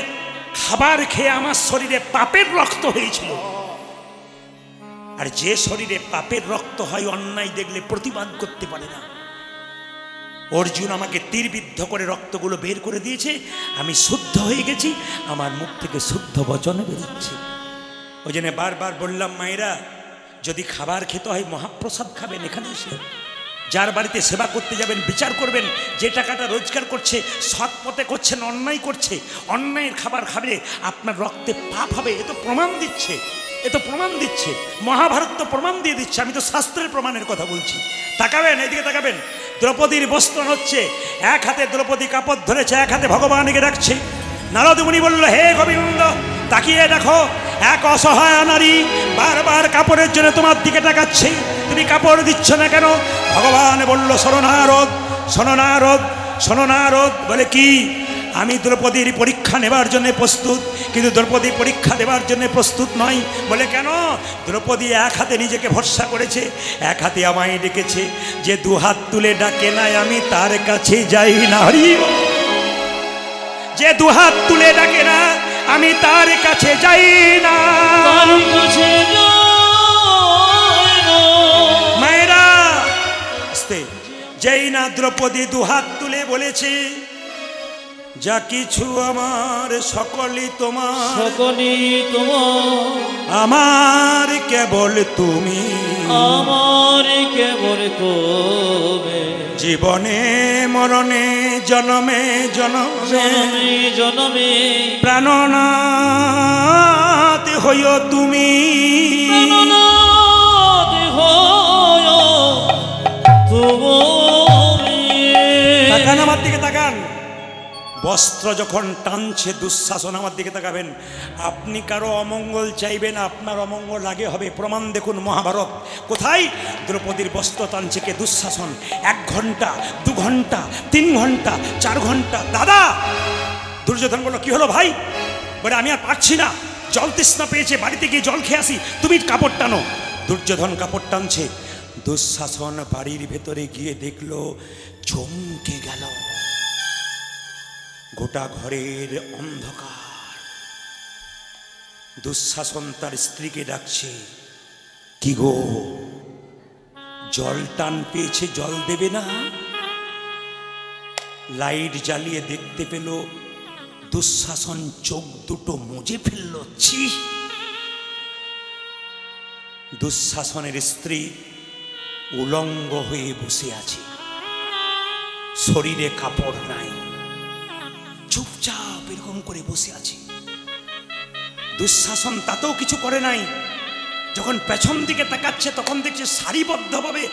খাবার খেয়ে আমার শরীরে পাপের রক্ত হয়েছিল, আর যে শরীরে পাপের রক্ত হয় অন্যায় দেখলে প্রতিবাদ করতে পারে না। অর্জুন আমাকে তীরবিদ্ধ করে রক্তগুলো বের করে দিয়েছে, আমি শুদ্ধ হয়ে গেছি, আমার মুখ থেকে শুদ্ধ বচন বেরোচ্ছে। ওই জন্য বারবার বললাম, মায়েরা যদি খাবার খেতে হয় মহাপ্রসাদ খাবেন, এখানে এসে যার বাড়িতে সেবা করতে যাবেন বিচার করবেন, যে টাকাটা রোজগার করছে সৎ পথে করছেন, অন্যায় করছে, অন্যায়ের খাবার খাবে আপনার রক্তে পাপ হবে। এ তো প্রমাণ দিচ্ছে, এ তো প্রমাণ দিচ্ছে, মহাভারত তো প্রমাণ দিয়ে দিচ্ছে, আমি তো শাস্ত্রের প্রমাণের কথা বলছি। তাকাবেন, এইদিকে তাকাবেন। দ্রৌপদীর বস্ত্র হচ্ছে, এক হাতে দ্রৌপদী কাপড় ধরেছে, এক হাতে ভগবানকে ডাকছে। নারদ মুনি বলল, হে গোবিন্দ তাকিয়ে দেখো, এক অসহায় নারী বারবার কাপড়ের জন্য তোমার দিকে তাকাচ্ছে, তুমি কাপড় দিচ্ছ না কেন? ভগবান বলল, শোনো নারদ, শোনো নারদ, শোনো নারদ। বলে কি? আমি দ্রৌপদীর পরীক্ষা নেবার জন্য প্রস্তুত, কিন্তু দ্রৌপদী পরীক্ষা দেবার জন্য প্রস্তুত নয়। বলে কেন? দ্রৌপদী এক হাতে নিজেকে ভরসা করেছে, এক হাতে আমায় ডেকেছে, যে দু হাত তুলে ডাকে নাই আমি তার কাছে যাই না। হরি, যে দু হাত তুলে ডাকে না আমি তার কাছে যাই না। মায়েরা আস্তে, যেই না দ্রৌপদী দু হাত তুলে বলেছে, যা কিছু আমার সকলই তোমার, সকলই তোমার, আমার কেবল তুমি, আমার কেবল তুমি, জীবনে মরণে জনমে জনমে জনমে প্রাণনাথ হইও তুমি, প্রাণনাথ হইও তুমি। তাকান আমার দিকে, তাকান। বস্ত্র যখন টানছে দুঃশাসন, আমার দিকে তাকাবেন। আপনি কারো অমঙ্গল চাইবেন, আপনার অমঙ্গল আগে হবে। প্রমাণ দেখুন মহাভারত। কোথায়? দ্রৌপদীর বস্ত্র টানছে কে? দুঃশাসন। 1 ঘন্টা, 2 ঘন্টা, 3 ঘন্টা, 4 ঘন্টা। দাদা, দুর্যোধন বলল, কি হলো ভাই? বলে, আমি আর পারছি না, জল তৃষ্ণা পেয়েছে, বাড়িতে গিয়ে জল খেয়ে আসি, তুমি কাপড় টানো। দুর্যোধন কাপড় টানছে, দুঃশাসন বাড়ির ভেতরে গিয়ে দেখলো, চমকে গেল। গোটা ঘরের অন্ধকার। দুঃশাসন তার স্ত্রীকে ডাকছে, কি গো, জল টান পেয়েছে, জল দেবে না? লাইট জ্বালিয়ে দেখতে পেল দুঃশাসন চোখ দুটো মুজে ফেলল। ছি! দুঃশাসনের স্ত্রী উলঙ্গ হয়ে বসে আছে, শরীরে কাপড় নাই, চুপচাপ এরকম করে বসে আছে। দুঃশাসন তাতেও কিছু করে নাই। যখন পেছন দিকে তাকাচ্ছে তখন দেখছে সারিবদ্ধভাবে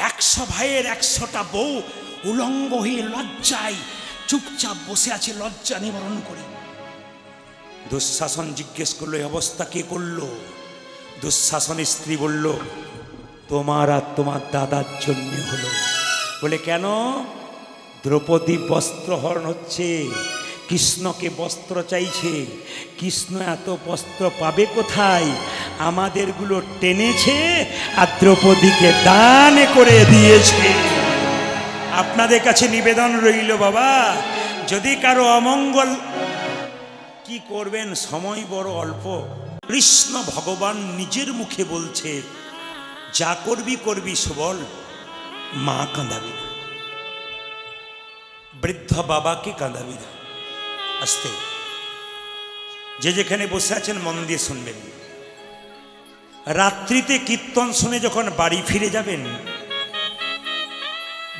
100 ভাইয়ের 100টা বউ উলঙ্গ হয়ে লজ্জায় চুপচাপ বসে আছে, লজ্জা নিবারণ করে। দুঃশাসন জিজ্ঞেস করলো, এই অবস্থা কে করলো? দুঃশাসনের স্ত্রী বলল, তোমার আর তোমার দাদার জন্য হলো। বলে কেন? দ্রৌপদী বস্ত্রহরণ হচ্ছে, কৃষ্ণকে বস্ত্র চাইছে। কৃষ্ণ এত বস্ত্র পাবে কোথায়? আমাদেরগুলো টেনেছে আর দ্রৌপদীকে দান করে দিয়েছে। আপনাদের কাছে নিবেদন রইল বাবা, যদি কারো অমঙ্গল, কি করবেন, সময় বড় অল্প। কৃষ্ণ ভগবান নিজের মুখে বলছে, যা করবি করবি সুবল, মা কাঁদাবি না, বৃদ্ধ বাবাকে কাঁদাবি না। আস্তে, যে যেখানে বসে আছেন মন দিয়ে শুনবেন। রাত্রিতে কীর্তন শুনে যখন বাড়ি ফিরে যাবেন,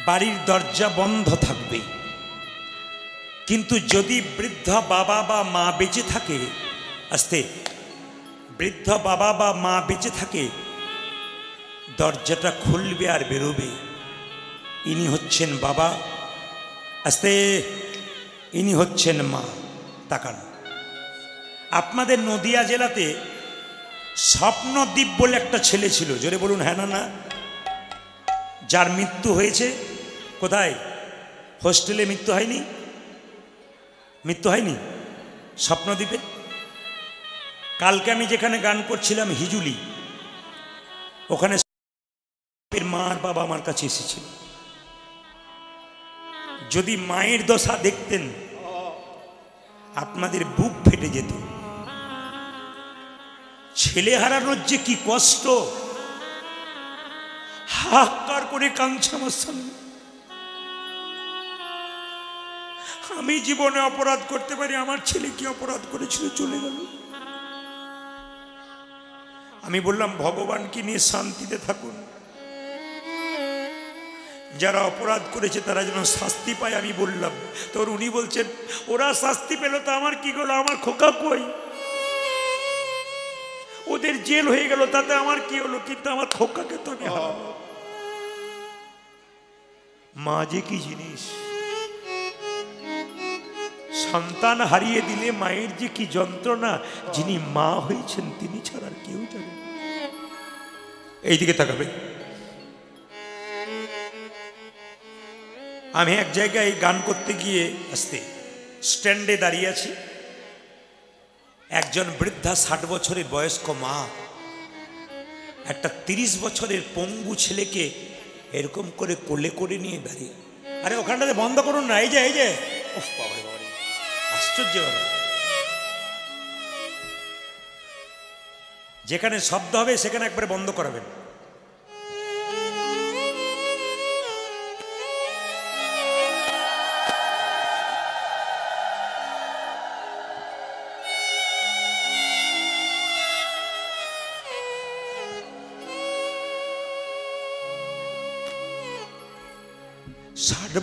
বাড়ির দরজা বন্ধ থাকবে, কিন্তু যদি বৃদ্ধ বাবা বা মা বেঁচে থাকে, আস্তে, বৃদ্ধ বাবা বা মা বেঁচে থাকে, দরজাটা খুলবে আর বেরোবে। ইনি হচ্ছেন বাবা, আস্তে, ইনি হচ্ছেন মা। তাকান, আপনাদের নদিয়া জেলাতে স্বপ্নদ্বীপ বলে একটা ছেলে ছিল, জোরে বলুন হ্যাঁ না না, যার মৃত্যু হয়েছে। কোথায়? হোস্টেলে মৃত্যু হয়নি? মৃত্যু হয়নি স্বপ্নদ্বীপে? কালকে আমি যেখানে গান করছিলাম হিজুলি, ওখানে মা আর বাবা আমার কাছে এসেছিল। যদি মায়ের দশা দেখতেন আপনাদের বুক ফেটে যেত। ছেলে হারানোর যে কি কষ্ট, হাহাকার করে কাঁদছে আমার সামনে। আমি জীবনে অপরাধ করতে পারি, আমার ছেলে কি অপরাধ করেছিল, চলে গেল। আমি বললাম ভগবানকে নিয়ে শান্তিতে থাকুন, যারা অপরাধ করেছে তারা যেন শাস্তি পায়। আমি বললাম, তোর উনি বলছেন ওরা শাস্তি পেল তো আমার কি হলো, আমার খোকা কই, ওদের জেল হয়ে গেল তাতে আমার কি হলো, কিন্তু আমার খোকাকে তো আমি হারাবো। মা যে কি জিনিস, সন্তান হারিয়ে দিলে মায়ের যে কি যন্ত্রণা, যিনি মা হয়েছেন তিনি ছাড়া আর কেউ জানে। এইদিকে তাকাবে। আমি এক জায়গায় গান করতে গিয়ে আসতে স্ট্যান্ডে দাঁড়িয়ে আছি, একজন বৃদ্ধা 60 বছরের বয়স্ক মা একটা 30 বছরের পঙ্গু ছেলেকে এরকম করে কোলে করে নিয়ে দাঁড়িয়ে। আরে ওখানটাতে বন্ধ করুন না, এই যে উফ বাবারে বাবারে, আশ্চর্য বাবা। যেখানে শব্দ হবে সেখানে একবারে বন্ধ করাবেন।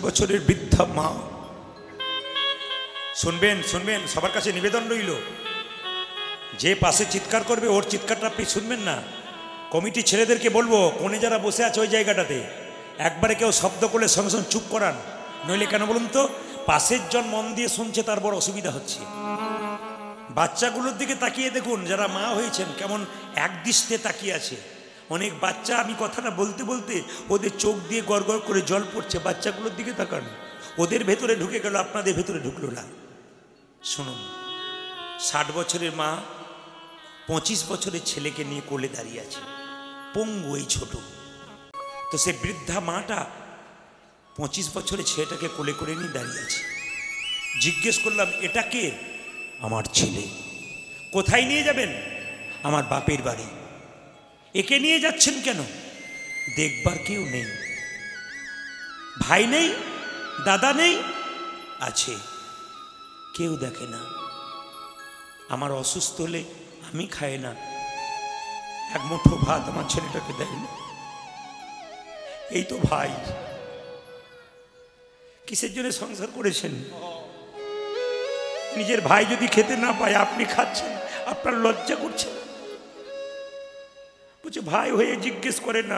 বছরের বৃদ্ধা মা, শুনবেন শুনবেন, সবার কাছে নিবেদন রইল, যে পাশে চিৎকার করবে ওর চিৎকারটা আপনি শুনবেন না। কমিটি ছেলেদেরকে বলবো, কোণে যারা বসে আছে ওই জায়গাটাতে একবারে কেউ শব্দ করলে সঙ্গে সঙ্গে চুপ করান, নইলে কেন বলুন তো, পাশের জন মন দিয়ে শুনছে তার বড় অসুবিধা হচ্ছে। বাচ্চাগুলোর দিকে তাকিয়ে দেখুন, যারা মা হয়েছেন কেমন একদৃষ্টে তাকিয়ে আছে। অনেক বাচ্চা, আমি কথাটা বলতে বলতে ওদের চোখ দিয়ে গড়গড় করে জল পড়ছে, বাচ্চাগুলোর দিকে তাকান, ওদের ভেতরে ঢুকে গেল, আপনাদের ভেতরে ঢুকলো না। শুনুন, 60 বছরের মা 25 বছরের ছেলেকে নিয়ে কোলে দাঁড়িয়ে আছে, পঙ্গু এই ছোট। তো সে বৃদ্ধা মাটা 25 বছরের ছেলেটাকে কোলে করে নিয়ে দাঁড়িয়ে আছে। জিজ্ঞেস করলাম, এটা কে? আমার ছেলে। কোথায় নিয়ে যাবেন? আমার বাপের বাড়ি। একে নিয়ে যাচ্ছেন কেন? দেখবার কেউ নেই, ভাই নেই, দাদা নেই, আছে কেউ দেখে না। আমার অসুস্থ হলে আমি খাই না, এক মুঠো ভাত আমার ছেলেটাকে দেয় না। এই তো ভাই, কিসের জন্য সংসার করেছেন? নিজের ভাই যদি খেতে না পায়, আপনি খাচ্ছেন, আপনার লজ্জা করছে? বলছে ভাই হয়ে জিজ্ঞেস করে না,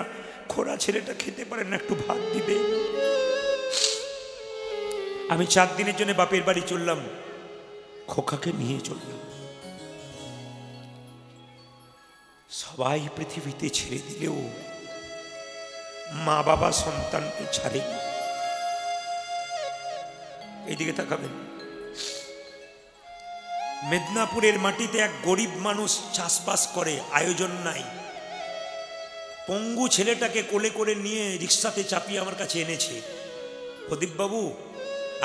খোড়া ছেলেটা খেতে পারে না, একটু ভাত দিবে। আমি 4 দিনের জন্য বাপের বাড়ি চললাম, খোকাকে নিয়ে চললাম। সবাই পৃথিবীতে ছেড়ে দিলেও মা বাবা সন্তানকে ছাড়েনি। এইদিকে তাকাবেন। মেদিনীপুরের মাটিতে এক গরিব মানুষ চাষবাস করে, আয়োজন নাই। পঙ্গু ছেলেটাকে কোলে করে নিয়ে রিক্সাতে চাপিয়ে আমার কাছে এনেছে। প্রদীপবাবু,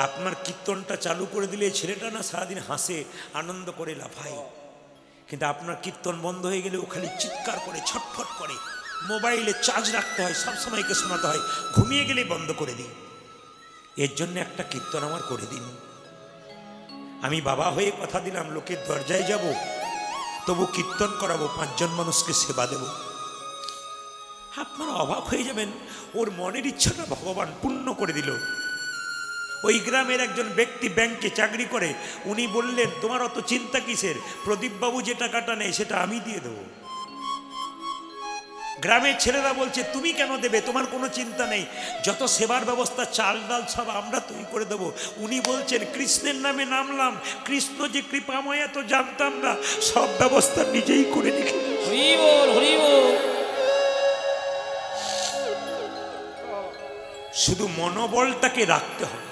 আপনার কীর্তনটা চালু করে দিলে ছেলেটা না সারাদিন হাসে, আনন্দ করে, লাফায়, কিন্তু আপনার কীর্তন বন্ধ হয়ে গেলে ও খালি চিৎকার করে, ছটফট করে, মোবাইলে চার্জ রাখতে হয়, সবসময়কে শোনাতে হয়, ঘুমিয়ে গেলেই বন্ধ করে দিই। এর জন্য একটা কীর্তন আমার করে দিন। আমি বাবা হয়ে কথা দিলাম, লোকের দরজায় যাব, তবু কীর্তন করাবো, 5 জন মানুষকে সেবা দেব। আপনারা অবাক হয়ে যাবেন, ওর মনের ইচ্ছাটা ভগবান পূর্ণ করে দিল। ওই গ্রামের একজন ব্যক্তি ব্যাংকে চাকরি করে, উনি বললেন, তোমার অত চিন্তা কিসের, প্রদীপবাবু যে টাকাটা নেই সেটা আমি দিয়ে দেবো। গ্রামের ছেলেরা বলছে, তুমি কেন দেবে, তোমার কোনো চিন্তা নেই, যত সেবার ব্যবস্থা, চাল ডাল সব আমরা তৈরি করে দেবো। উনি বলছেন, কৃষ্ণের নামে নামলাম, কৃষ্ণ যে কৃপাময় তো জানতাম না, সব ব্যবস্থা নিজেই করে রেখে। হরি বল, হরি বল। শুধু মনোবলটাকে রাখতে হবে,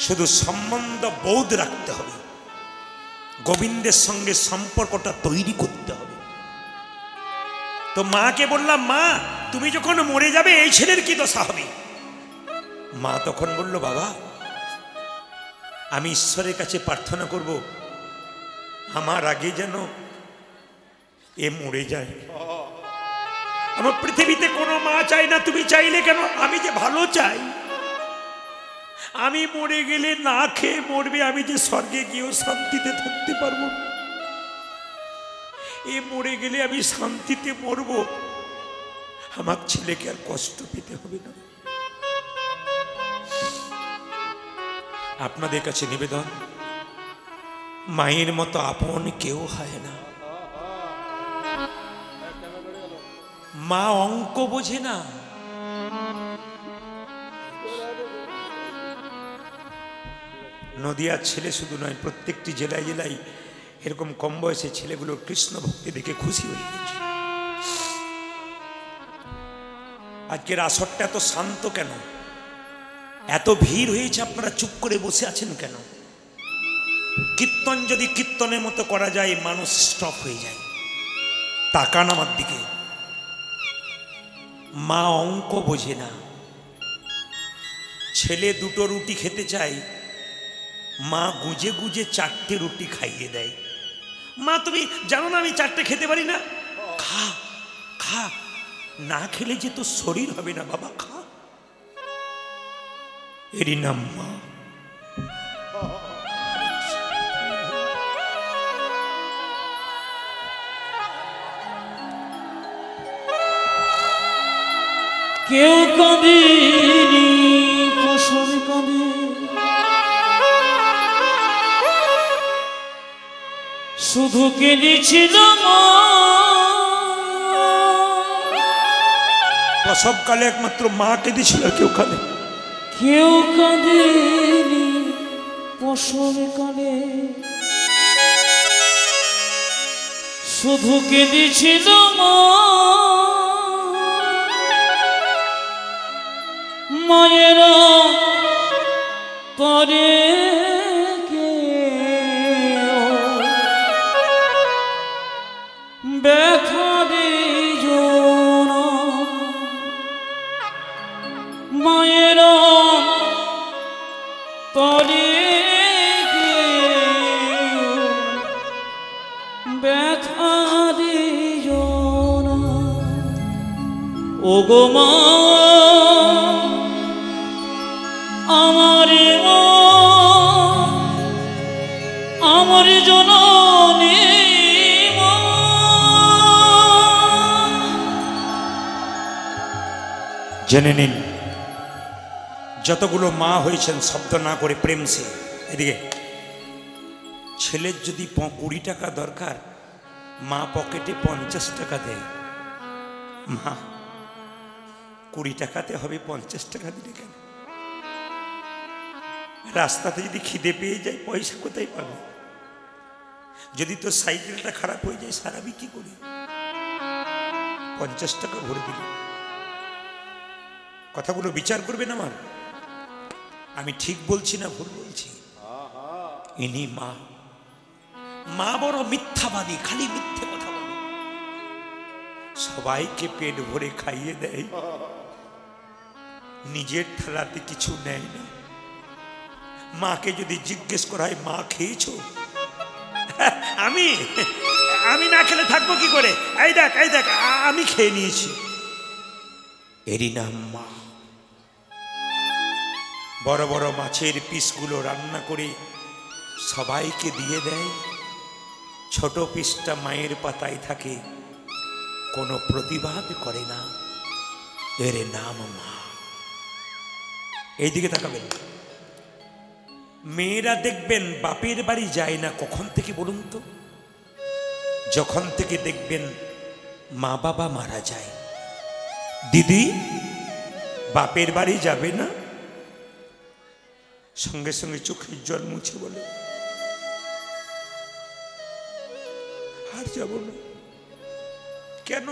শুধু সম্বন্ধ বোধ রাখতে হবে, গোবিন্দের সঙ্গে সম্পর্কটা তৈরি করতে হবে। তো মাকে বললাম, মা তুমি যখন মরে যাবে এই ছেলের কি দশা হবে? মা তখন বলল, বাবা আমি ঈশ্বরের কাছে প্রার্থনা করব, আমার আগে যেন এ মরে যায়। আমার পৃথিবীতে কোনো মা চাই না, তুমি চাইলে কেন, আমি যে ভালো চাই। আমি মরে গেলে না খেয়ে মরবে, আমি যে স্বর্গে গিয়েও শান্তিতে থাকতে পারবো না। এ মরে গেলে আমি শান্তিতে মরব, আমার ছেলেকে আর কষ্ট পেতে হবে না। আপনাদের কাছে নিবেদন, মায়ের মতো আপন কেউ হয় না। মা অঙ্ক বোঝে না। নদিয়ার ছেলে শুধু নয়, প্রত্যেকটি জেলায় জেলায় এরকম কম বয়সে ছেলেগুলোর কৃষ্ণ ভক্তি দেখে খুশি হয়ে গেছে। আজকের আসরটা এত শান্ত কেন, এত ভিড় হয়েছে, আপনারা চুপ করে বসে আছেন কেন? কীর্তন যদি কীর্তনের মতো করা যায়, মানুষ স্টপ হয়ে যায়। তাকান আমার দিকে। মা অঙ্ক বোঝে না, ছেলে 2টো রুটি খেতে চায়, মা গুজে গুজে 4টে রুটি খাইয়ে দেয়। মা তুমি জানো না আমি 4টে খেতে পারি না, খা খা, না খেলে যে তোর শরীর হবে না, বাবা খা। এরই নাম মা। কেউ কাঁদেনি, পশম কাঁদে, শুধু কেঁদেছিল মা। প্রসবকালে একমাত্র মা কেঁদেছিল, কেউ কাঁদে। কেউ কাঁদেনি, পশম কাঁদে, শুধু কেঁদেছিল মা। মায়েরা তরে ব্যথা দিও না, মায়েরা তরে ব্যথা দিও না। ওগো মা আমার মা, আমার জননী মা। জেনে নিন, যতগুলো মা হয়েছেন শব্দ না করে প্রেম সে, এদিকে ছেলের যদি 20 টাকা দরকার, মা পকেটে 50 টাকা দেয়। মা 20 টাকাতে হবে, 50 টাকা দিলে কেন? রাস্তাতে যদি খিদে পেয়ে যায়, পয়সা কোথায় পাবে? যদি তোর সাইকেলটা খারাপ হয়ে যায়, সারাবি কি করে? 50 টাকা ভরে দিল। কথাগুলো বিচার করবেন আমার। আমি ঠিক বলছি না ভুল বলছি? ইনি মা। মা বড় মিথ্যাবাদী, খালি মিথ্যে কথা বলে, সবাইকে পেট ভরে খাইয়ে দেয়, নিজের থালাতে কিছু নেয় না। মাকে যদি জিজ্ঞেস করা হয় মা খেয়েছো, আমি আমি না খেলে থাকবো কি করে, এই দেখ এই দেখ আমি খেয়ে নিয়েছি। এরই নাম মা। বড় বড় মাছের পিসগুলো রান্না করে সবাইকে দিয়ে দেয়, ছোট পিসটা মায়ের পাতায় থাকে, কোনো প্রতিবাদ করে না। এর নাম মা। এইদিকে তাকাবেন, মেয়েরা দেখবেন বাপের বাড়ি যায় না কখন থেকে বলুন তো? যখন থেকে দেখবেন মা বাবা মারা যায়। দিদি বাপের বাড়ি যাবে না? সঙ্গে সঙ্গে চোখের জল মুছে বলে আর যাব না। কেন?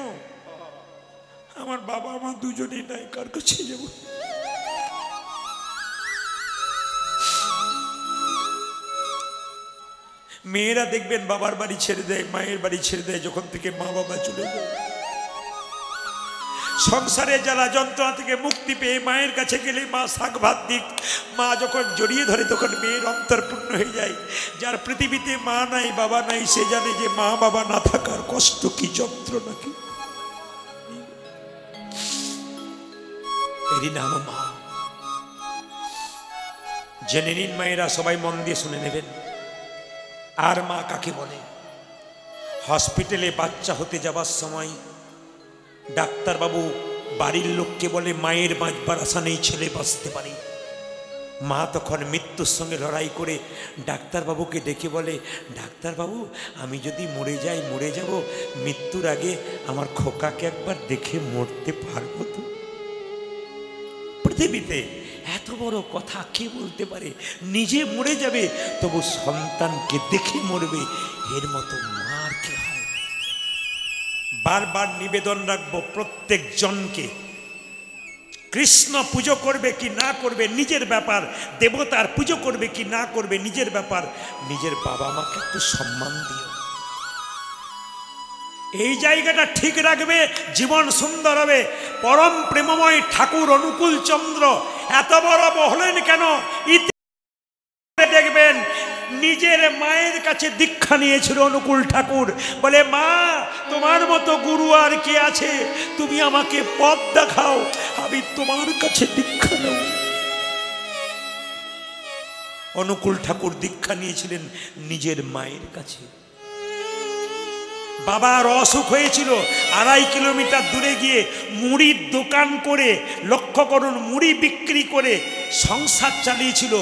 আমার বাবা মা দুজনেই নাই, কার কাছে যাব? মেয়েরা দেখবেন বাবার বাড়ি ছেড়ে দেয়, মায়ের বাড়ি ছেড়ে দেয় যখন থেকে মা বাবা চলে যায়। সংসারে জ্বালা যন্ত্রণা থেকে মুক্তি পেয়ে মায়ের কাছে গেলে মা শাক ভাত দিক, মা যখন জড়িয়ে ধরে তখন মেয়ের অন্তর পূর্ণ হয়ে যায়। যার পৃথিবীতে মা নাই বাবা নাই সে জানে যে মা বাবা না থাকার কষ্ট কি, যন্ত্রণা কি। এরই নাম মা। জেনে নিন মায়েরা, সবাই মন দিয়ে শুনে নেবেন। আর মা কাকে বলে? হসপিটালে বাচ্চা হতে যাবার সময় ডাক্তারবাবু বাড়ির লোককে বলে মায়ের বাঁচবার আশা নেই, ছেলে বাঁচতে পারে। মা তখন মৃত্যুর সঙ্গে লড়াই করে ডাক্তারবাবুকে ডেকে বলে, ডাক্তারবাবু আমি যদি মরে যাই মরে যাব, মৃত্যুর আগে আমার খোকাকে একবার দেখে মরতে পারবো তো? পৃথিবীতে এত বড় কথা কে বলতে পারে? নিজে মরে যাবে তবু সন্তানকে দেখে মরবে, এর মতো মার কে হয়? বারবার নিবেদন রাখবো প্রত্যেক জনকে, কৃষ্ণ পুজো করবে কি না করবে নিজের ব্যাপার, দেবতার পুজো করবে কি না করবে নিজের ব্যাপার, নিজের বাবা মাকে একটু সম্মান দিও। এই জায়গাটা ঠিক রাখবে, জীবন সুন্দর হবে। পরম প্রেমময় ঠাকুর অনুকূল চন্দ্র এত বড় হলেন কেন? দেখবেন নিজের মায়ের কাছে দীক্ষা নিয়েছিল অনুকূল ঠাকুর, বলে মা তোমার মতো গুরু আর কে আছে, তুমি আমাকে পথ দেখাও, আমি তোমার কাছে দীক্ষা নেব। অনুকূল ঠাকুর দীক্ষা নিয়েছিলেন নিজের মায়ের কাছে। বাবার অসুখ হয়েছিল, 2.5 কিলোমিটার দূরে গিয়ে মুড়ির দোকান করে, লক্ষ্য করুন, মুড়ি বিক্রি করে সংসার চালিয়েছিল।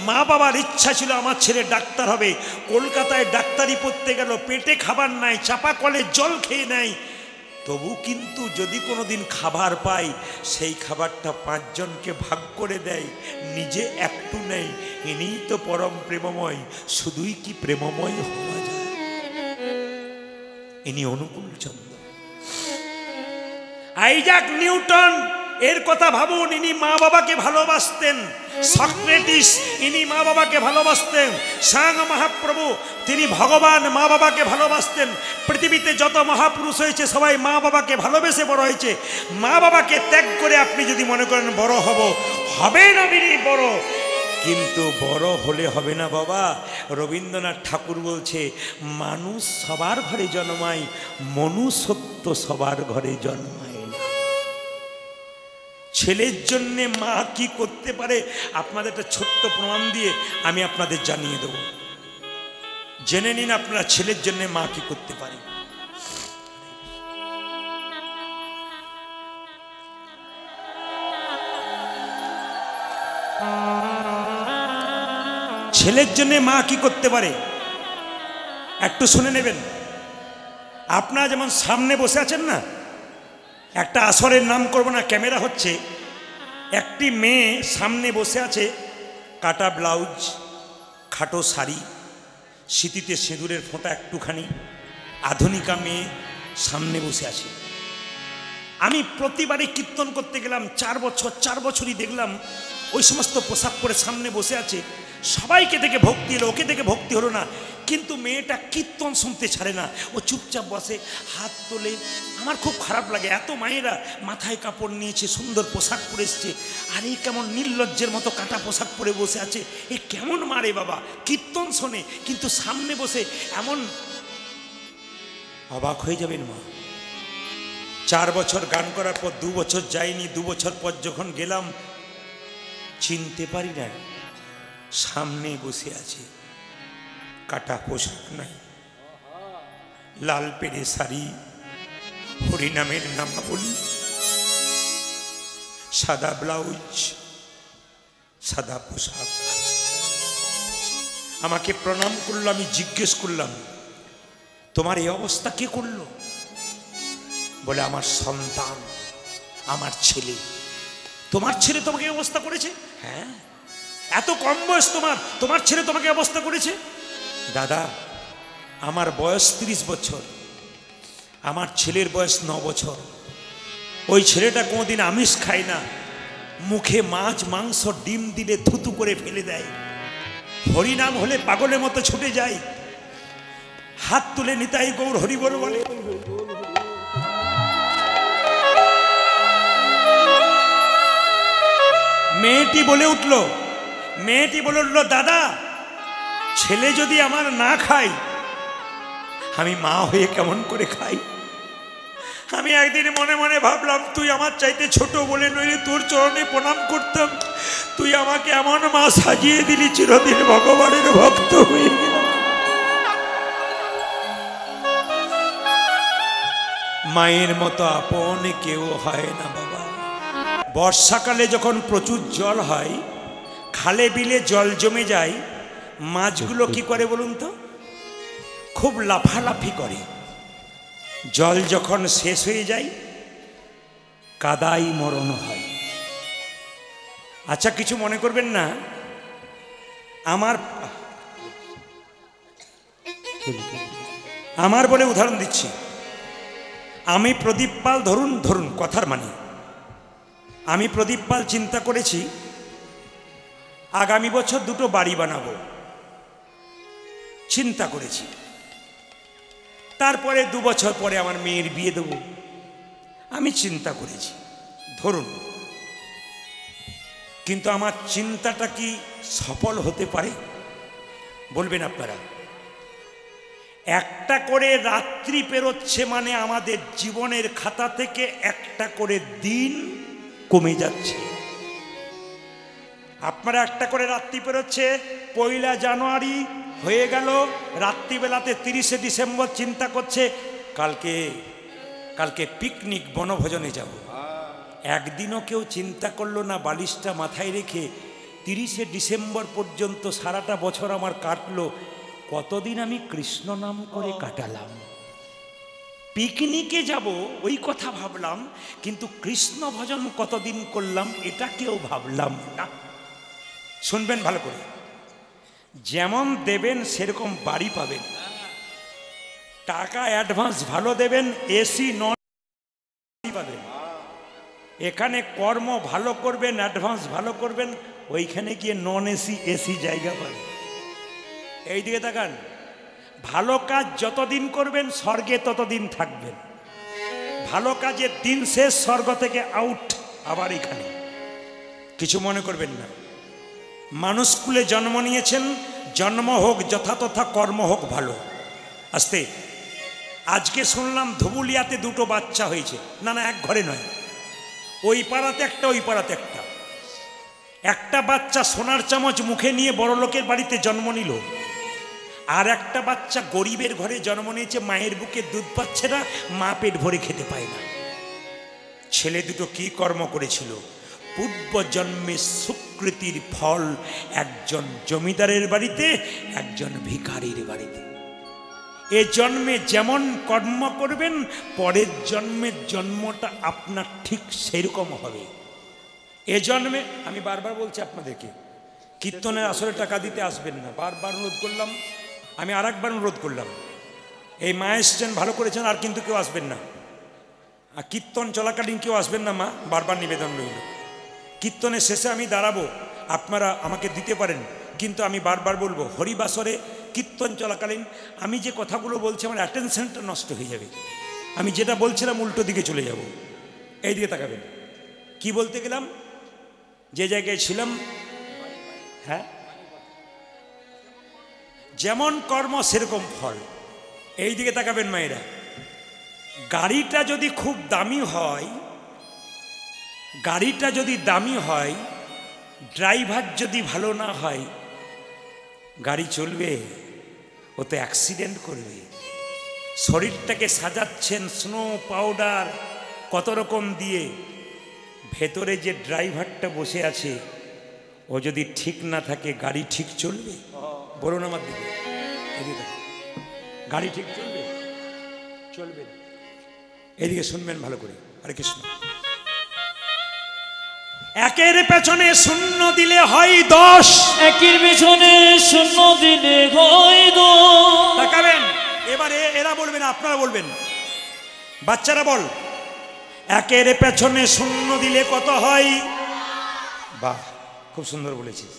মা বাবার ইচ্ছা ছিল আমার ছেলে ডাক্তার হবে। কলকাতায় ডাক্তারি পড়তে গেল, পেটে খাবার নাই, চাপা কলে জল খেয়ে নেয়। তবু কিন্তু যদি কোনোদিন খাবার পায় সেই খাবারটা 5 জনকে ভাগ করে দেয়, নিজে একটু নেই। ইনিই তো পরম প্রেমময়, শুধুই কি প্রেমময় হওয়া যায়? ইনি অনুকূল চন্দ্র। আইজাক নিউটন এর কথা ভাবুন, ইনি মা বাবাকে ভালোবাসতেন। সক্রেটিস ইনি মা বাবাকে ভালোবাসতেন। স্বয়ং মহাপ্রভু তিনি ভগবান, মা বাবাকে ভালোবাসতেন। পৃথিবীতে যত মহাপুরুষ হয়েছে সবাই মা বাবাকে ভালোবেসে বড় হয়েছে। মা বাবাকে ত্যাগ করে আপনি যদি মনে করেন বড় হব, হবে না বড়, কিন্তু বড় হলে হবে না বাবা। রবীন্দ্রনাথ ঠাকুর বলছে, মানুষ সবার ঘরে জন্মায়, মনুষ্যত্ব সবার ঘরে জন্মায় না। ছেলের জন্যে মা কি করতে পারে আপনাদের একটা ছোট্ট প্রমাণ দিয়ে আমি আপনাদের জানিয়ে দেব। জেনে নিন আপনারা ছেলের জন্য মা কি করতে পারে। ছেলের জন্য মা কি করতে পারে একটু শুনে নেবেন। আপনারা যেমন সামনে বসে আছেন না, একটা আসরের নাম করব না, ক্যামেরা হচ্ছে, একটি মেয়ে সামনে বসে আছে, কাটা ব্লাউজ, খাটো শাড়ি, সিঁথিতে সিঁদুরের ফোঁটা একটুখানি, আধুনিকা মেয়ে সামনে বসে আছে। আমি প্রতিবারই কীর্তন করতে গেলাম, 4 বছরই দেখলাম ওই সমস্ত পোশাক পরে সামনে বসে আছে। সবাইকে দেখে ভক্তি এলো, ওকে দেখে ভক্তি হলো না। কিন্তু মেয়েটা কীর্তন শুনতে ছাড়ে না, ও চুপচাপ বসে, হাত তোলে। আমার খুব খারাপ লাগে, এত মায়েরা মাথায় কাপড় নিয়েছে, সুন্দর পোশাক পরে এসছে, আর এই কেমন নির্লজ্জের মতো কাটা পোশাক পরে বসে আছে। এ কেমন মারে বাবা, কীর্তন শোনে কিন্তু সামনে বসে এমন। অবাক হয়ে যাবেন মা। 4 বছর গান করার পর 2 বছর যায়নি, 2 বছর পর যখন গেলাম চিনতে পারি না, সামনে বসে আছে, কাটা পোশাক নাই, লাল পেড়ে শাড়ি, হরিনামের নামাবলী, সাদা ব্লাউজ, সাদা পোশাক। আমাকে প্রণাম করলো। আমি জিজ্ঞেস করলাম, তোমার এই অবস্থা কে করলো? বলে, আমার সন্তান, আমার ছেলে। তোমার ছেলে তোমাকে এই অবস্থা করেছে? হ্যাঁ। এত কম বয়স তোমার ছেলে তোমাকে অবস্থা করেছে? দাদা, আমার বয়স 30 বছর, আমার ছেলের বয়স 9 বছর। ওই ছেলেটা কোনোদিন আমিষ খায় না, মুখে মাছ মাংস ডিম দিলে থুতু করে ফেলে দেয়, হরিনাম হলে পাগলের মতো ছুটে যায়, হাত তুলে নিতাই গৌর হরিবল বলে। মেয়েটি বলে উঠল, দাদা, ছেলে যদি আমার না খায়, আমি মা হয়ে কেমন করে খাই? আমি একদিন মনে মনে ভাবলাম, তুই আমার চাইতে ছোট বলে নইলে তোর চরণে প্রণাম করতাম, তুই আমাকে এমন মা সাজিয়ে দিলি, চিরদিন ভগবানের ভক্ত হয়ে গেলাম। মায়ের মতো আপন কেউ হয় না বাবা। বর্ষাকালে যখন প্রচুর জল হয়, খালে বিলে জল জমে যায়, মাছগুলো কি করে বলুন তো? খুব লাফালাফি করে। জল যখন শেষ হয়ে যায়, কাদাই মরণ হয়। আচ্ছা, কিছু মনে করবেন না, আমার বলে উদাহরণ দিচ্ছি। আমি প্রদীপ পাল, ধরুন কথার মানে, আমি প্রদীপ পাল চিন্তা করেছি আগামী বছর 2টো বাড়ি বানাবো, চিন্তা করেছি। তারপরে 2 বছর পরে আমার মেয়ের বিয়ে দেব, আমি চিন্তা করেছি, ধরুন। কিন্তু আমার চিন্তাটা কি সফল হতে পারে বলবেন আপনারা? একটা করে রাত্রি পেরোচ্ছে মানে আমাদের জীবনের খাতা থেকে একটা করে দিন কমে যাচ্ছে। আপনারা একটা করে রাত্রি পেরোচ্ছে, 1 জানুয়ারি হয়ে গেল, রাত্রিবেলাতে 30শে ডিসেম্বর চিন্তা করছে কালকে পিকনিক বনভোজনে যাব। একদিনও কেউ চিন্তা করলো না, বালিশটা মাথায় রেখে 30শে ডিসেম্বর পর্যন্ত সারাটা বছর আমার কাটলো, কতদিন আমি কৃষ্ণ নাম করে কাটালাম। পিকনিকে যাব ওই কথা ভাবলাম, কিন্তু কৃষ্ণ ভজন কতদিন করলাম এটা কেউ ভাবলাম না। শুনবেন ভালো করে, যেমন দেবেন সেরকম বাড়ি পাবেন, টাকা অ্যাডভান্স ভালো দেবেন, এসি নন পাবেন। এখানে কর্ম ভালো করবেন, অ্যাডভান্স ভালো করবেন, ওইখানে গিয়ে নন এসি এসি জায়গা পাবেন। এই দিকে তাকান, ভালো কাজ যতদিন করবেন স্বর্গে ততদিন থাকবেন, ভালো কাজের দিন শেষ, স্বর্গ থেকে আউট, আবার এখানে। কিছু মনে করবেন না, মানুষ কুলে জন্ম নিয়েছেন, জন্ম হোক যথাতথা, কর্ম হোক ভালো। আস্তে, আজকে শুনলাম ধুবুলিয়াতে 2টো বাচ্চা হয়েছে, না এক ঘরে নয়, ওই পাড়াতে একটা ওই পাড়াতে একটা। একটা বাচ্চা সোনার চামচ মুখে নিয়ে বড় লোকের বাড়িতে জন্ম নিল, আর একটা বাচ্চা গরিবের ঘরে জন্ম নিয়েছে, মায়ের বুকে দুধ পাচ্ছে না, মা পেট ভরে খেতে পায় না। ছেলে দুটো কি কর্ম করেছিল? পূর্ব জন্মে সুকৃতির ফল, একজন জমিদারের বাড়িতে, একজন ভিখারির বাড়িতে। এ জন্মে যেমন কর্ম করবেন, পরের জন্মের জন্মটা আপনার ঠিক সেরকম হবে। এ জন্মে, আমি বারবার বলছি আপনাদেরকে, কীর্তনের আসলে টাকা দিতে আসবেন না, বারবার অনুরোধ করলাম, আমি আরেকবার অনুরোধ করলাম, এই মা এসছেন ভালো করেছেন, আর কিন্তু কেউ আসবেন না, আর কীর্তন চলাকালীন কেউ আসবেন না মা, বারবার নিবেদন রইল। কীর্তনের শেষে আমি দাঁড়াবো, আপনারা আমাকে দিতে পারেন, কিন্তু আমি বারবার বলবো হরিবাসরে কীর্তন চলাকালীন আমি যে কথাগুলো বলছি আমার অ্যাটেনশনটা নষ্ট হয়ে যাবে, আমি যেটা বলছিলাম উল্টো দিকে চলে যাব। এই দিকে তাকাবেন। কি বলতে গেলাম? যে জায়গায় ছিলাম, হ্যাঁ, যেমন কর্ম সেরকম ফল। এই দিকে তাকাবেন মায়েরা। গাড়িটা যদি খুব দামি হয়, গাড়িটা যদি দামি হয়, ড্রাইভার যদি ভালো না হয়, গাড়ি চলবে? ও তো অ্যাক্সিডেন্ট করবে। শরীরটাকে সাজাচ্ছেন স্নো পাউডার কত রকম দিয়ে, ভেতরে যে ড্রাইভারটা বসে আছে ও যদি ঠিক না থাকে গাড়ি ঠিক চলবে? বলুন আমার দিকে। গাড়ি ঠিক চলবে? চলবে। এদিকে শুনবেন ভালো করে। হরে কৃষ্ণ। একের পেছনে শূন্য দিলে হয় 10, একের পেছনে শূন্য দিলে হয় 10। তাকাবেন। এবারে এরা বলবেন, আপনারা বলবেন, বাচ্চারা বল। একের পেছনে শূন্য দিলে কত হয়? বাহ, খুব সুন্দর বলেছিস।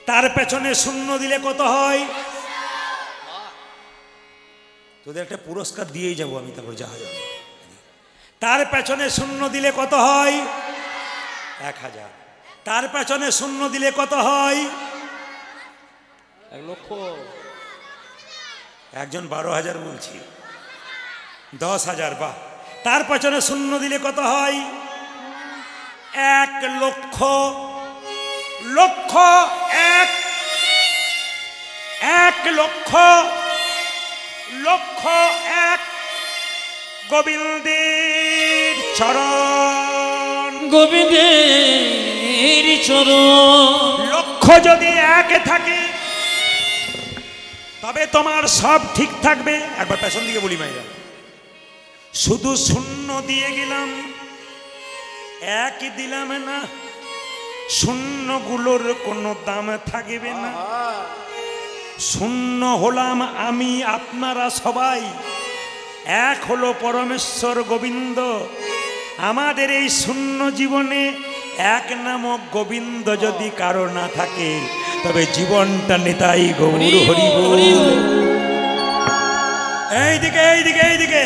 তার পেছনে শূন্য দিলে কত হয়? তোদের একটা পুরস্কার দিয়েই যাবো আমি, তারপর যা হয়। তার পেছনে শূন্য দিলে কত হয়? 1000। তার পেছনে শূন্য দিলে কত হয়? 1 লক্ষ। একজন 12,000 বলছি। 10,000। বাহ। তার পেছনে শূন্য দিলে কত হয়? 1 লক্ষ। লক্ষ 1, 1 লক্ষ, লক্ষ 1 গোবিন্দের চরণ, গোবিন্দের চরণ। লক্ষ যদি 1 থাকে তবে তোমার সব ঠিক থাকবে। একবার পেছন দিকে বলি মাইরা, শুধু শূন্য দিয়ে গেলাম, 1 দিলাম না, শূন্যগুলোর কোনো দাম থাকবে না। শূন্য হলাম আমি, আপনারা সবাই। 1 হলো পরমেশ্বর গোবিন্দ। আমাদের এই শূন্য জীবনে 1 নামক গোবিন্দ যদি কারো না থাকে তবে জীবনটা নিতাই গৌর হরি বল। এইদিকে এইদিকে এইদিকে।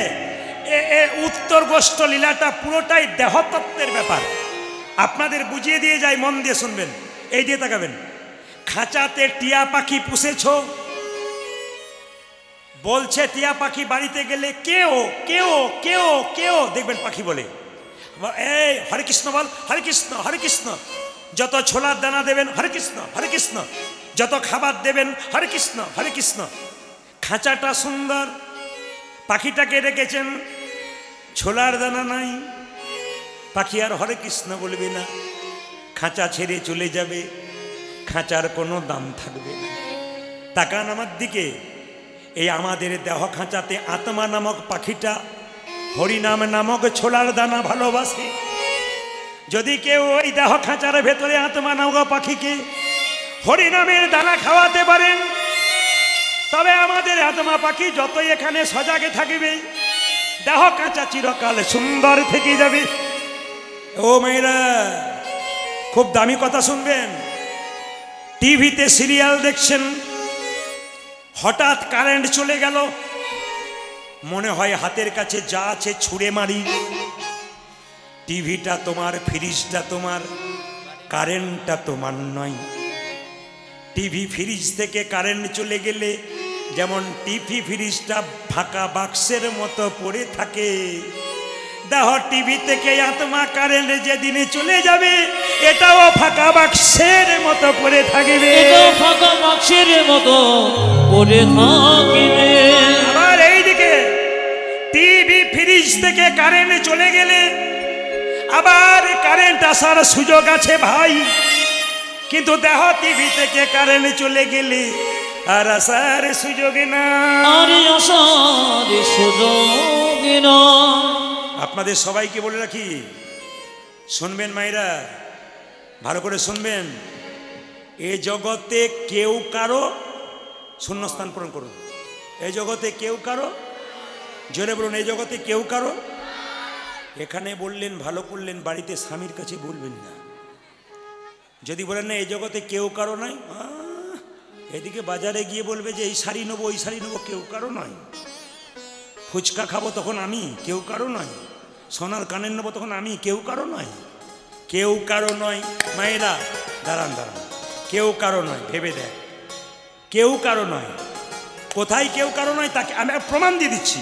উত্তর গোষ্ঠ লীলাটা পুরোটাই দেহতত্ত্বের ব্যাপার। আপনাদের বুঝিয়ে দিয়ে যাই, মন দিয়ে শুনবেন। এই দিয়ে তাকাবেন। খাঁচাতে টিয়া পাখি পুষেছ, বলছে টিয়া পাখি বাড়িতে গেলে কেউ কেউ কেউ কেউ দেখবেন পাখি বলে, এই হরে কৃষ্ণ বল, হরে কৃষ্ণ হরে কৃষ্ণ। যত ছোলার দানা দেবেন হরে কৃষ্ণ হরে কৃষ্ণ, যত খাবার দেবেন হরে কৃষ্ণ হরে কৃষ্ণ। খাঁচাটা সুন্দর, পাখিটাকে রেখেছেন, ছোলার দানা নাই, পাখি আর হরে কৃষ্ণ বলবে না, খাঁচা ছেড়ে চলে যাবে, খাঁচার কোনো দাম থাকবে না। তাকান আমার দিকে। এই আমাদের দেহ খাঁচাতে আত্মা নামক পাখিটা হরিনাম নামক ছোলার দানা ভালোবাসে। যদি কেউ ওই দেহ খাঁচার ভেতরে আত্মা নামক পাখিকে হরিনামের দানা খাওয়াতে পারেন তবে আমাদের আত্মা পাখি যতই এখানে সজাগে থাকবে, দেহ খাঁচা চিরকাল সুন্দর থেকে যাবে। ও মেয়েরা, খুব দামি কথা শুনবেন। টিভিতে সিরিয়াল দেখছেন, হঠাৎ কারেন্ট চলে গেল, মনে হয় হাতের কাছে যা আছে ছুঁড়ে মারি। টিভিটা তোমার, ফ্রিজটা তোমার, কারেন্টটা তোমার নয়। টিভি ফ্রিজ থেকে কারেন্ট চলে গেলে যেমন টিভি ফ্রিজটা ফাঁকা বাক্সের মতো পড়ে থাকে, দেহ টিভি থেকে আত্মা কারেন্ট যেদিনে চলে যাবে এটাও ফাঁকা বাক্সের মতো পড়ে থাকবে, এটাও ফাঁকা বাক্সের মতো পড়ে থাকবে। আবার এইদিকে টিভি ফ্রিজ থেকে কারেন্ট চলে গেলে আবার কারেন্ট আসার সুযোগ আছে ভাই, কিন্তু দেহ টিভি থেকে কারেন্ট চলে গেলে আর আসার সুযোগ না, আর আসার সুযোগ না। আপনাদের সবাইকে বলে রাখি, শুনবেন মায়েরা, ভালো করে শুনবেন। এ জগতে কেউ কারো, শূন্যস্থান পূরণ করুন, এই জগতে কেউ কারো, জোরে বলুন, এই জগতে কেউ কারো। এখানে বললেন, ভালো করলেন, বাড়িতে স্বামীর কাছে বলবেন না। যদি বলেন না এই জগতে কেউ কারো নয়, এদিকে বাজারে গিয়ে বলবে যে এই শাড়ি নেবো ওই শাড়ি নেবো, কেউ কারো নয়। ফুচকা খাবো তখন আমি, কেউ কারো নয়। সোনার কানের নেবো তখন আমি, কেউ কারো নয়। কেউ কারো নয় মায়েরা, দাঁড়ান দাঁড়ান, কেউ কারো নয়, ভেবে দেখ, কেউ কারো নয়। কোথায় কেউ কারো নয় তাকে আমি প্রমাণ দিয়ে দিচ্ছি।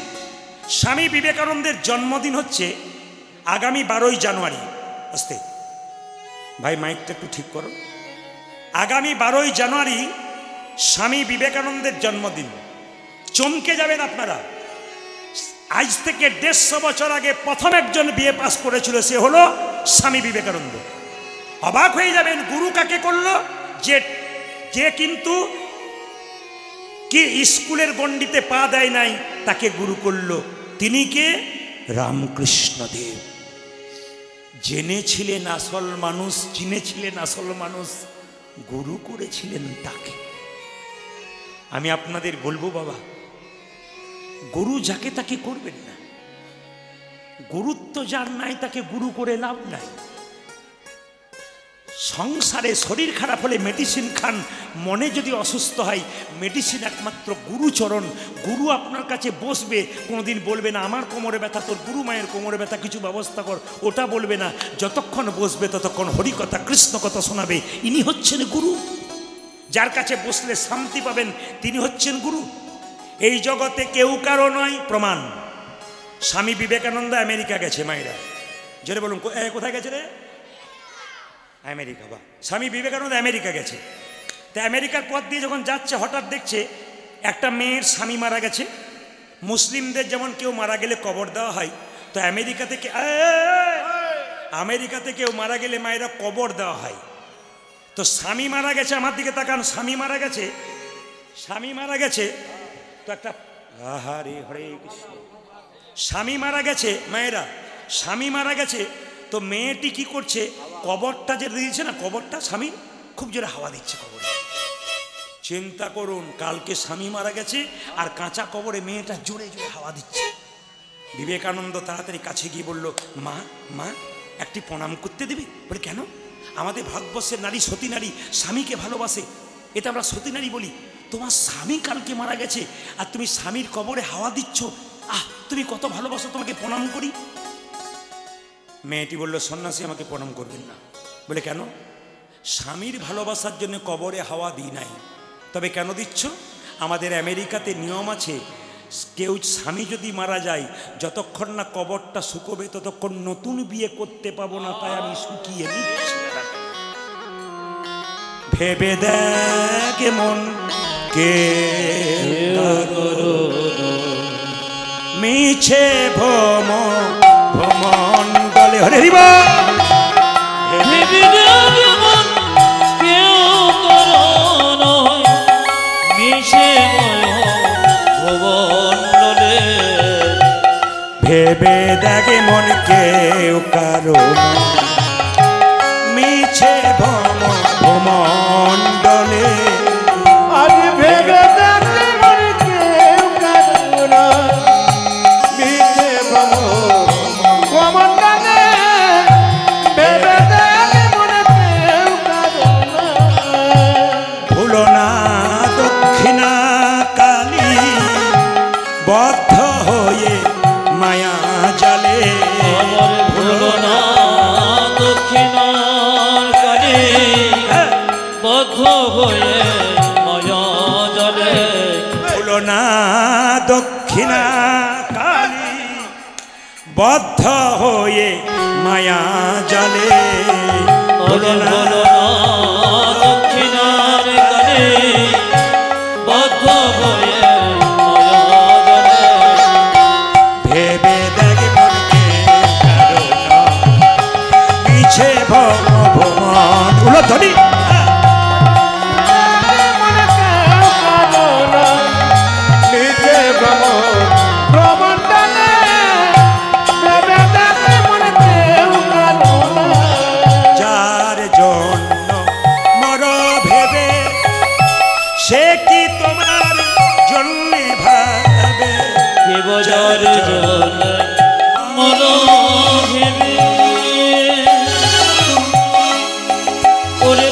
স্বামী বিবেকানন্দের জন্মদিন হচ্ছে আগামী 12ই জানুয়ারি। আসতে ভাই, মাইকটা একটু ঠিক করো। আগামী 12ই জানুয়ারি স্বামী বিবেকানন্দের জন্মদিন। চমকে যাবেন আপনারা। আজ থেকে 150 বছর আগে প্রথম একজন বিএ পাস করেছিল, সে হলো স্বামী বিবেকানন্দ। অবাক হয়ে যাবেন, গুরু কাকে করলো? যে কিন্তু কি স্কুলের গণ্ডিতে পা দেয় নাই, তাকে গুরু করলো। তিনি কে? রামকৃষ্ণ দেব। জেনেছিলেন আসল মানুষ, চিনেছিলেন আসল মানুষ, গুরু করেছিলেন তাকে। আমি আপনাদের বলবো বাবা, গুরু যাকে তাকে করবেন না। গুরুত্ব যার নাই তাকে গুরু করে লাভ নাই। সংসারে শরীর খারাপ হলে মেডিসিন খান, মনে যদি অসুস্থ হয় মেডিসিন একমাত্র গুরুচরণ। গুরু আপনার কাছে বসবে, কোনোদিন বলবে না আমার কোমরে ব্যথা, তোর গুরু মায়ের কোমরে ব্যথা, কিছু ব্যবস্থা কর, ওটা বলবে না। যতক্ষণ বসবে ততক্ষণ হরিকথা কৃষ্ণ কথা শোনাবে। ইনি হচ্ছেন গুরু। যার কাছে বসলে শান্তি পাবেন, তিনি হচ্ছেন গুরু। এই জগতে কেউ কারো নয়, প্রমাণ। স্বামী বিবেকানন্দ আমেরিকা গেছে মায়েরা, জোরে বলুন কোথায় গেছে রে? আমেরিকা। বা স্বামী বিবেকানন্দ আমেরিকা গেছে। তা আমেরিকার পথ দিয়ে যখন যাচ্ছে হঠাৎ দেখছে একটা মেয়ের স্বামী মারা গেছে। মুসলিমদের যেমন কেউ মারা গেলে কবর দেওয়া হয়, তো আমেরিকাতে কেউ মারা গেলে মায়েরা কবর দেওয়া হয়। তো স্বামী মারা গেছে, আমার দিকে তাকান, স্বামী মারা গেছে, স্বামী মারা গেছে। তো একটা হরে হরে কৃষ্ণ, স্বামী মারা গেছে মায়েরা, স্বামী মারা গেছে। তো মেয়েটি কি করছে, কবরটা যে দিয়েছে না, কবরটা স্বামী খুব জোরে হাওয়া দিচ্ছে কবরে। চিন্তা করুন, কালকে স্বামী মারা গেছে আর কাঁচা কবরে মেয়েটা জোরে জোরে হাওয়া দিচ্ছে। বিবেকানন্দ তাড়াতাড়ি কাছে গিয়ে বলল, মা মা একটি প্রণাম করতে দেবে? বলে কেন? আমাদের ভারতবর্ষের নারী সতী নারী, স্বামীকে ভালোবাসে, এটা আমরা সতী নারী বলি। তোমার স্বামী কালকে মারা গেছে আর তুমি স্বামীর কবরে হাওয়া দিচ্ছ, তুমি কত ভালোবাসো, তোমাকে প্রণাম করি। মেয়েটি বলল, সন্ন্যাসী আমাকে প্রণাম করবেন না। বলে কেন? স্বামীর ভালোবাসার জন্য কবরে হাওয়া দিই নাই। তবে কেন দিচ্ছ? আমাদের আমেরিকাতে নিয়ম আছে, কেউ স্বামী যদি মারা যায়, যতক্ষণ না কবরটা শুকোবে ততক্ষণ নতুন বিয়ে করতে পাবো না, তাই আমি শুকিয়ে নিচ্ছি। ভেবে দেখ মন কে মিছে ভ্রমণ বলে হরে হরিবা। ভেবে দেখ মন কেউ কারো নয়, মিছে ভবন। ভেবে দেখ মন কেউ কারো মিছে ভ্রমণ্ডলে। আজ ভেবে দেখ মন কেউ কারো নয়, মিছে ভ্রমণ্ডলে। ভেবে দেখ মন কেউ কারো নয়। ভুলো না দক্ষিণা কালী বদ্ধ হয়ে মায়া জালে। ভুলো না দক্ষিণার কালী বদ্ধ হয়ে মায়া জালে। ভুলো না দক্ষিণা কালী বদ্ধ হয়ে মায়া জালে। ভুলো না দক্ষিণার কালী বদ্ধ হয়ে মায়া জালে। ভেবে দেখ মনকে কারো নয়, মিছে ভ্রমণ। উলধ্বনি। মন কেউ কারো নয়, মিছে ভ্রমণ্ডলে। ভেবে দেখ মন কেউ কারো নয়। যার জন্য মর ভেবে, সে কি তোমার জন্য ভাবে? দেবজার জল মর ভেবে, ওরে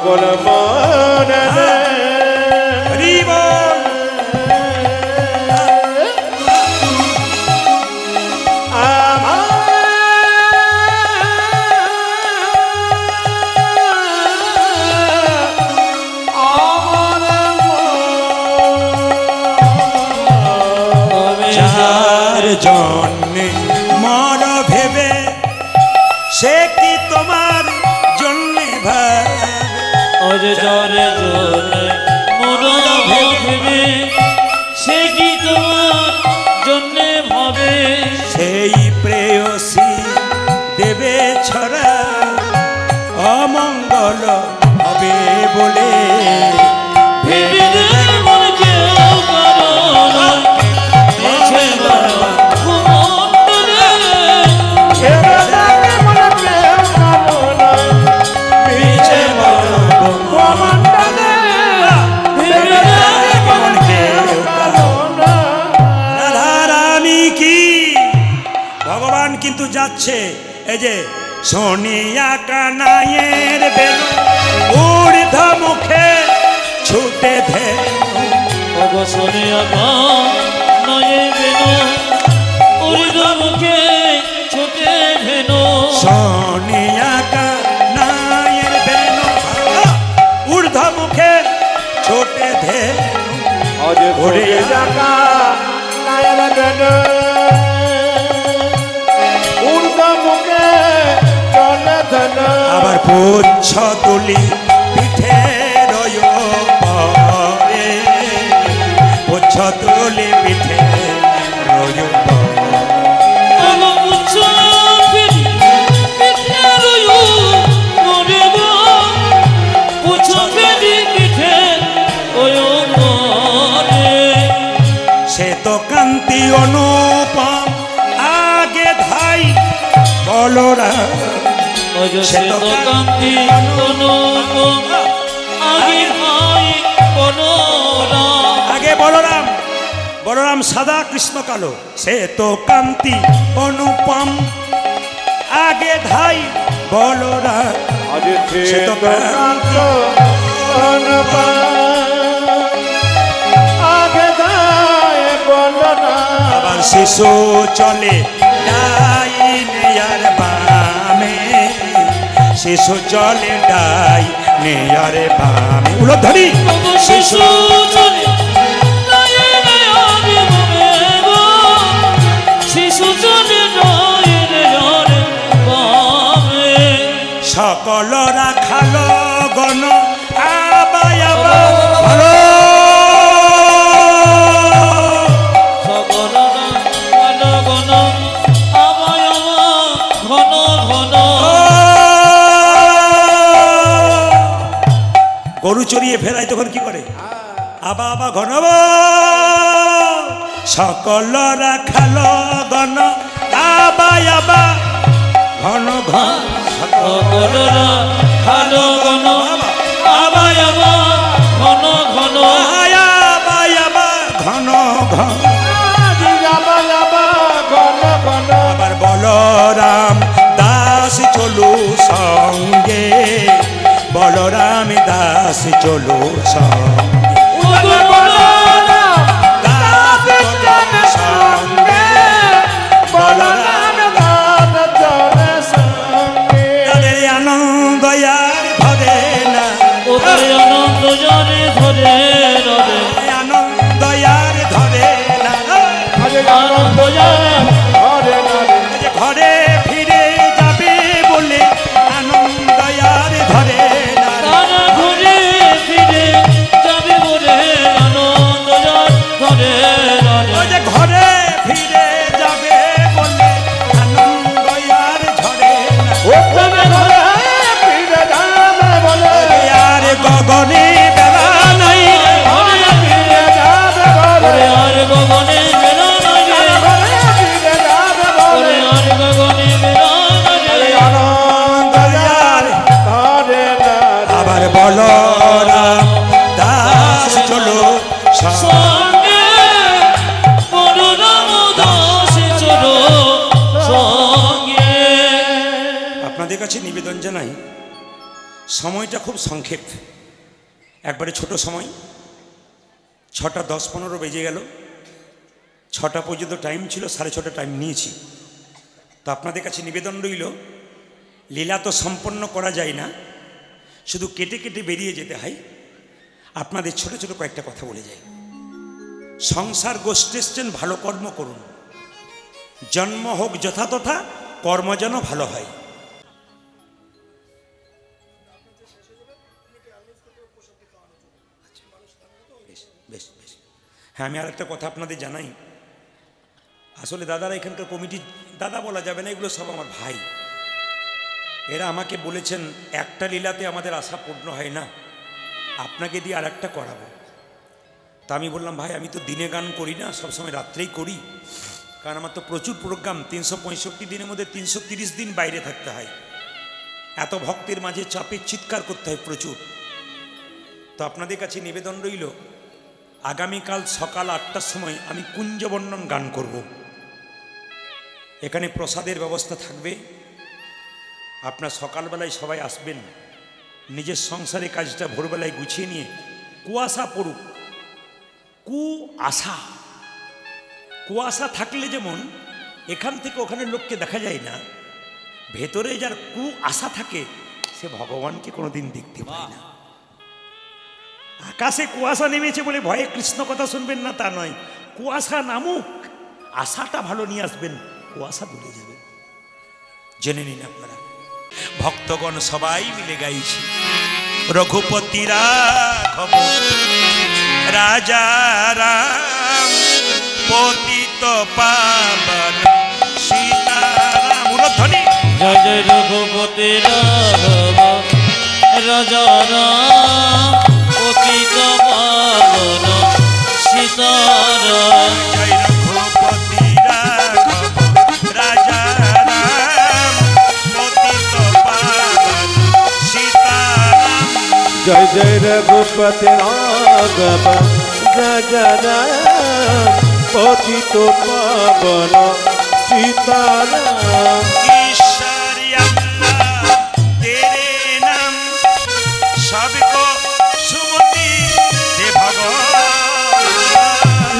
সকল মনে হরি বল। যার জন্যে মর ভেবে সে কি তোমার জন্যে ভাবে, আজ জরে জরে মোর ভেবে সে কি তোমার জন্যে ভাবে, সেই প্রেয়সী দেবে ছড়া অমঙ্গল হবে বলে ভেবে মন কেউ কারো নয়, মিছে বলা ঘুমন্তরে, মিছে বলো রাধারানী কি ভগবান কিন্তু যাচ্ছে এই যে সোনিয়া কানাইয়ের বেল ঊর্ধ্ব মুখে ছুটে ধে অবসরে আগা নয়ে বেন উর্ধ মুখে ছোটে ভেন, সোনিয়া কানাইয়ের বেল ঊর্ধ্ব মুখে ছোটে ধে আজ ঘুরে যাকা নায়ন বেন ঊর্ধ্ব মুখে চলে ধন আবার পুচ্ছ তুলি পিঠে রয় পরে পুচ্ছ তুলি পিঠে রয় আলো মুচ্ছ ফিরি পিঠে রয়ু মরে গো, পুচ্ছ ফিরি পিঠে ওয় মরে, সে তো কান্তি অনুপম আগে ধাই বলরা আজ সে তো কান্তি অনুপম আগে ভাই বলরা, আগে বলরাম বলরাম সাদা কৃষ্ণ কালো সে তো কান্তি অনুপম আগে ধাই বলরা আজ সে তো কান্ত আগে দায় বলনা আবার শিশু চলে ডাইনে আর বামে শিশু চলে ডাই নেয়ার বামে উলধরি শিশু চলে নয়নে আগে মরে গো, শিশু চলে নয়নে আগে বামে, সকল রাখাল গণ আবায় আবা ভালো সকল ভালো গণ আবায় আমা ঘন ঘন, গরু চড়িয়ে ফেরাই তখন কি করে আবা আবা ঘন সকল রাখাল গণ আবায় আবা ঘন ঘন সকলরা ভালো গণ আবায় আমা ঘন ঘন, ঘন ঘন যাবা যাবা ঘন ঘন আবার বলরাম দাস চলু সঙ্গে বলরাম দাস চলু সঙ্গে দাস চলু সঙ্গে বলরাম তাদের আনন্দ আর ধরে না ওদের আনন্দ জনে ধরে রবে, আনন্দ আর ধরে না আনন্দ জনে যে ঘরে ফিরে যাবে বলে আনন্দ আর ধরে না তারা ঘুরে ফিরে যাবে বলে আনন্দ জন ধরে রবে, ওই যে ঘরে ফিরে যাবে বলে আনন্দ আর ধরে না আর গগনে বেলা নাই রে ওরে আর গগনে বেলা নাই রে, ওরে আর গগনে বেলা নাই রে, আনন্দ আর আবার বলরাম দাস চলো সঙ্গে বলরাম দাস চলো সঙ্গে। আপনাদের কাছে নিবেদন জানাই সময়টা খুব সংক্ষেপ, একবারে ছোট সময়। 6টা 10-15 বেজে গেল, 6টা পর্যন্ত টাইম ছিল, 6:30 টাইম নিয়েছি। তো আপনাদের কাছে নিবেদন রইল, লীলা তো সম্পন্ন করা যায় না, শুধু কেটে কেটে বেরিয়ে যেতে হয়। আপনাদের ছোট ছোট কয়েকটা কথা বলে যাই। সংসার গোষ্ঠী এসছেন, ভালো কর্ম করুন, জন্ম হোক যথাতথা, কর্ম যেন ভালো হয়। বেশ বেশ, হ্যাঁ, আমি আর একটা কথা আপনাদের জানাই। আসলে দাদারা এখানকার কমিটি, দাদা বলা যাবে না, এগুলো সব আমার ভাই। এরা আমাকে বলেছেন একটা লীলাতে আমাদের আশা পূর্ণ হয় না, আপনাকে দিয়ে আর একটা করাবো। তা আমি বললাম, ভাই আমি তো দিনে গান করি না, সবসময় রাত্রেই করি, কারণ আমার তো প্রচুর প্রোগ্রাম, 365 দিনের মধ্যে 330 দিন বাইরে থাকতে হয়, এত ভক্তের মাঝে চাপে চিৎকার করতে হয় প্রচুর। তো আপনাদের কাছে নিবেদন রইল, আগামীকাল সকাল 8টার সময় আমি কুঞ্জবর্ণন গান করব। এখানে প্রসাদের ব্যবস্থা থাকবে, আপনার সকালবেলায় সবাই আসবেন, নিজের সংসারে কাজটা ভোরবেলায় গুছিয়ে নিয়ে, কুয়াশা পড়ুক, কুয়াশা থাকলে যেমন এখান থেকে ওখানে লোককে দেখা যায় না, ভেতরে যার আশা থাকে সে ভগবানকে কোনোদিন দেখতে পায় না। আকাশে কুয়াশা নেমেছে বলে ভয়ে কৃষ্ণ কথা শুনবেন না তা নয়, কুয়াশা নামুক, আশাটা ভালো নিয়ে আসবেন, কুয়াশা দূরে যাবে। জেনে নিন আপনারা, ভক্তগণ সবাই মিলে গাইছি, রঘুপতি রাঘব রাজা রাম পতিত পাবন সীতারাম। উলধ্বনি জয় জয় রঘুপতি রাঘব রাজা রাম পতিত পাবন সীতারাম। জয় রঘুপতি রাঘব রাজা রাম পতিত পাবন সীতারাম। জয় জয় রঘুপতি রাঘব রাজা রাম পতিত পাবন সীতারাম। ईश्वरी अल्लाह तेरे नाम सबको सुमति दे भगवान।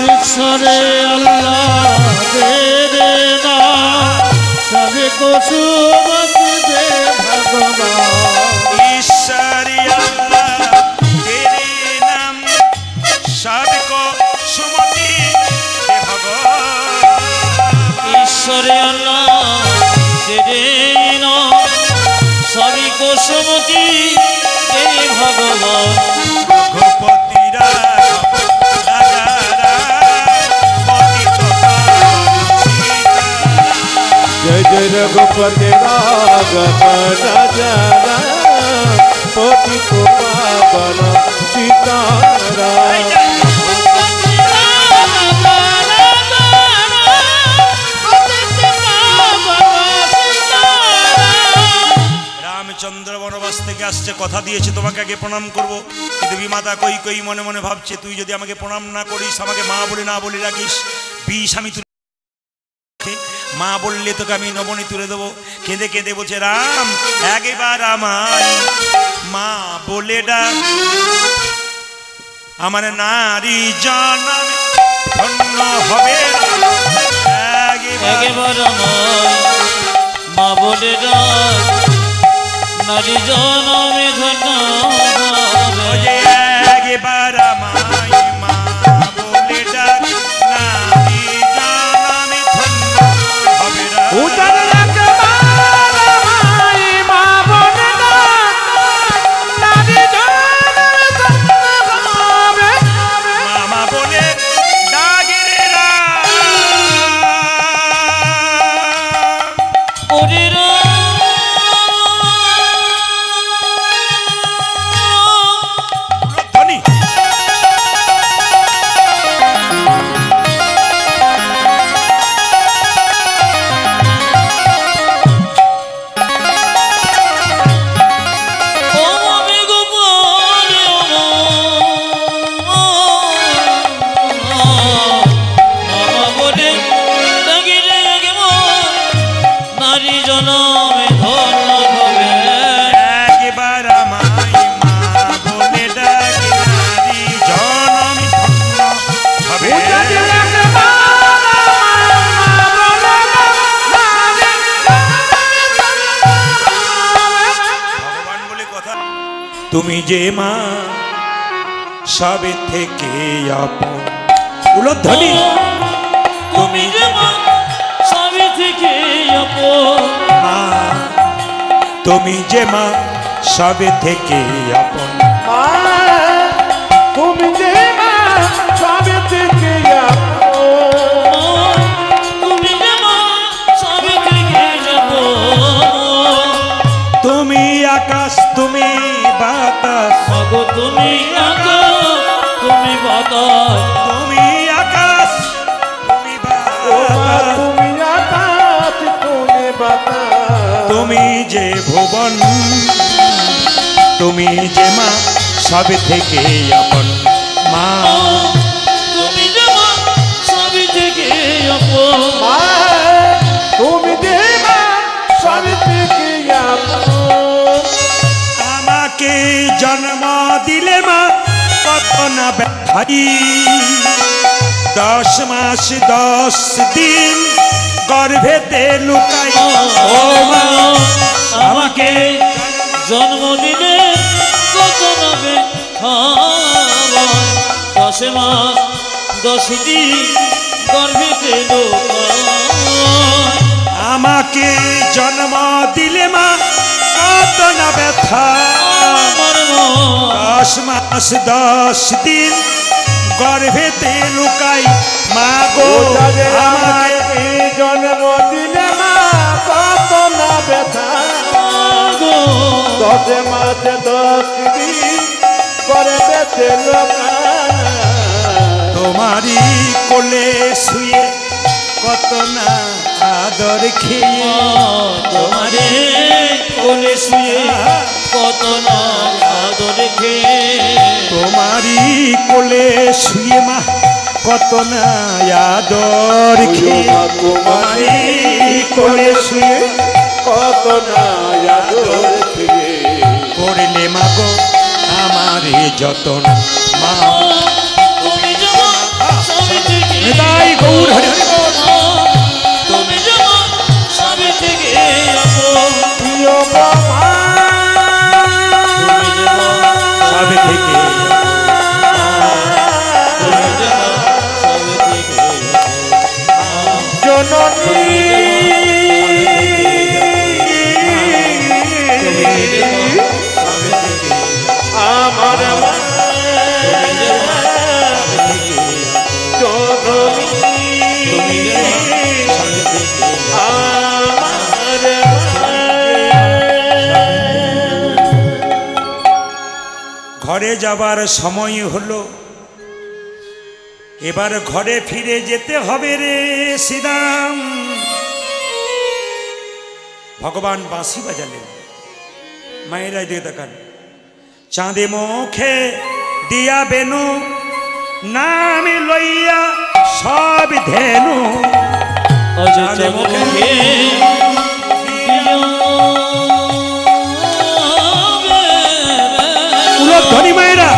ईश्वरे अल्लाह तेरे नाम सबको सुमति दे भगवान। ईश्वरी अल्लाह तेरे नाम सबको सुमति दे भगवान। ईश्वरे अल्लाह तेरे नाम सभी को सुमति दे भगवान। रघुपति राघव राजा राम पतित पावन सीताराम। जय जय रघुपति राघव राजा राम पतित पावन सीताराम। রামচন্দ্র বনবাস থেকে আসছে, কথা দিয়েছে তোমাকে আগে প্রণাম করব, কিন্তু বিমাতা কই কই মনে মনে ভাবছে, তুই যদি আমাকে প্রণাম না করিস, আমাকে মা বলে না বলে রাখিস, বিষ আমি তুলে, মা বললে তোকে আমি নবনী তুলে দেবো। কেঁদে কেঁদে বলছে, রাম একবার আমায় মা বলে ডাক, আমার নারী জনমে ধন্য হবে। একবার আমায় মা বলে ডাক, নারী জনমে ধন্য হবে। একবার আমায় মা বলে ডাক, নারী জনমে ধন্য হবে। মামা বলে ডাকে রে রাম। ওরে ধ্বনি তুমি যে মা সবে থেকে আপন। উলধ্বনি। তুমি যে মা সবে থেকে আপন। মা তুমি যে মা সবে থেকে আপন। মা তুমি যে মা সবে থেকে আপন। তুমি যে মা সবে থেকে আপন। তুমি আকাশ তুমি বাতাস। মাগো তুমি আকাশ তুমি বাতাস। তুমি আকাশ তুমি ও মা বাতাস। তুমি আকাশ তুমি বাতাস। তুমি যে ভুবন তুমি যে মা সবে থেকে আপন। মা তুমি যে মা সবে থেকে আপন। মা তুমি যে মা সবে থেকে আপন। আমাকে জন্ম দিলে মা কত না ব্যথাই। 10 মাস 10 দিন গর্ভেতে লুকাই। ও মা আমাকে জন্ম দিলে কত নবে 10 মাস 10 দিন গর্ভেতে লোকায়। আমাকে জন্ম দিলে মা কত না ব্যথা। আমার মা 10 মাস 10 দিন গর্ভেতে লুকাই। মা গো আমাকে আমাকে জন্ম দিলে মা কত না ব্যথা। গো 10 মাস 10 দিন করে বেঁচে লোকা। তোমারই কোলে শুয়ে কত না আদর খেয়ে। তোমারে কোলে শুয়ে কত না আদর খেয়ে। তোমারই কোলে শুয়ে মা কত না আদর খেয়ে। তোমারই কোলে শুয়ে কত না আদর খেয়ে। করলে মা গো আমারে যতন। মা তুমি যেমন সবে থেকে নিতাই গৌর হরি হরি বল। তুমি যেমন সবে থেকে আপন। প্রিয় বাবা তুমি যেমন সবে থেকে তুমি যেমন সবে থেকে আপন। জননী আমার মা ঘরে যাবার সময় হলো। এবার ঘরে ফিরে যেতে হবে রে শ্রীরাম। ভগবান বাঁশি বাজালেন। মায়েরা দিয়ে দেখান। চাঁদে মুখে দিয়া বেনু নামে লইয়া সব ধেনু। চাঁদে মুখে ধনী মায়েরা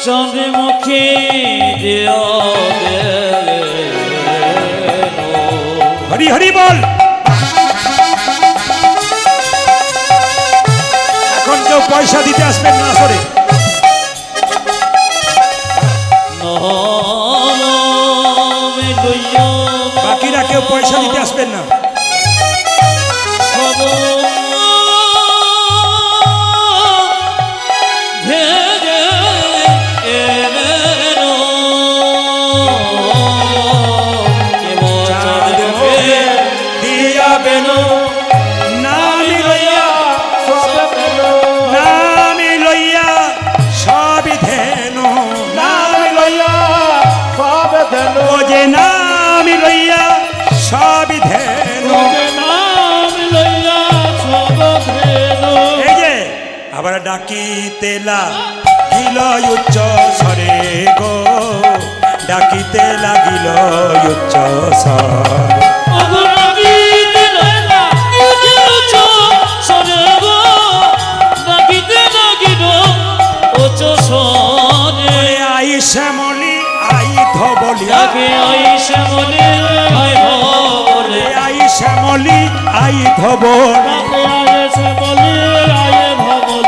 চাঁদে মুখে হরি হরি বল। এখন কেউ পয়সা দিতে আসবেন না আসরে। বাকিরা কেউ পয়সা দিতে আসবেন না। ডাকিতে লাগিল উচ্চ স্বরে গো, ডাকিতে লাগিল উচ্চ স্বরে। আই শ্যামলি আই ধবলি, আই শ্যামলি আই ধবলি, আই শ্যামলি আই ধবলি,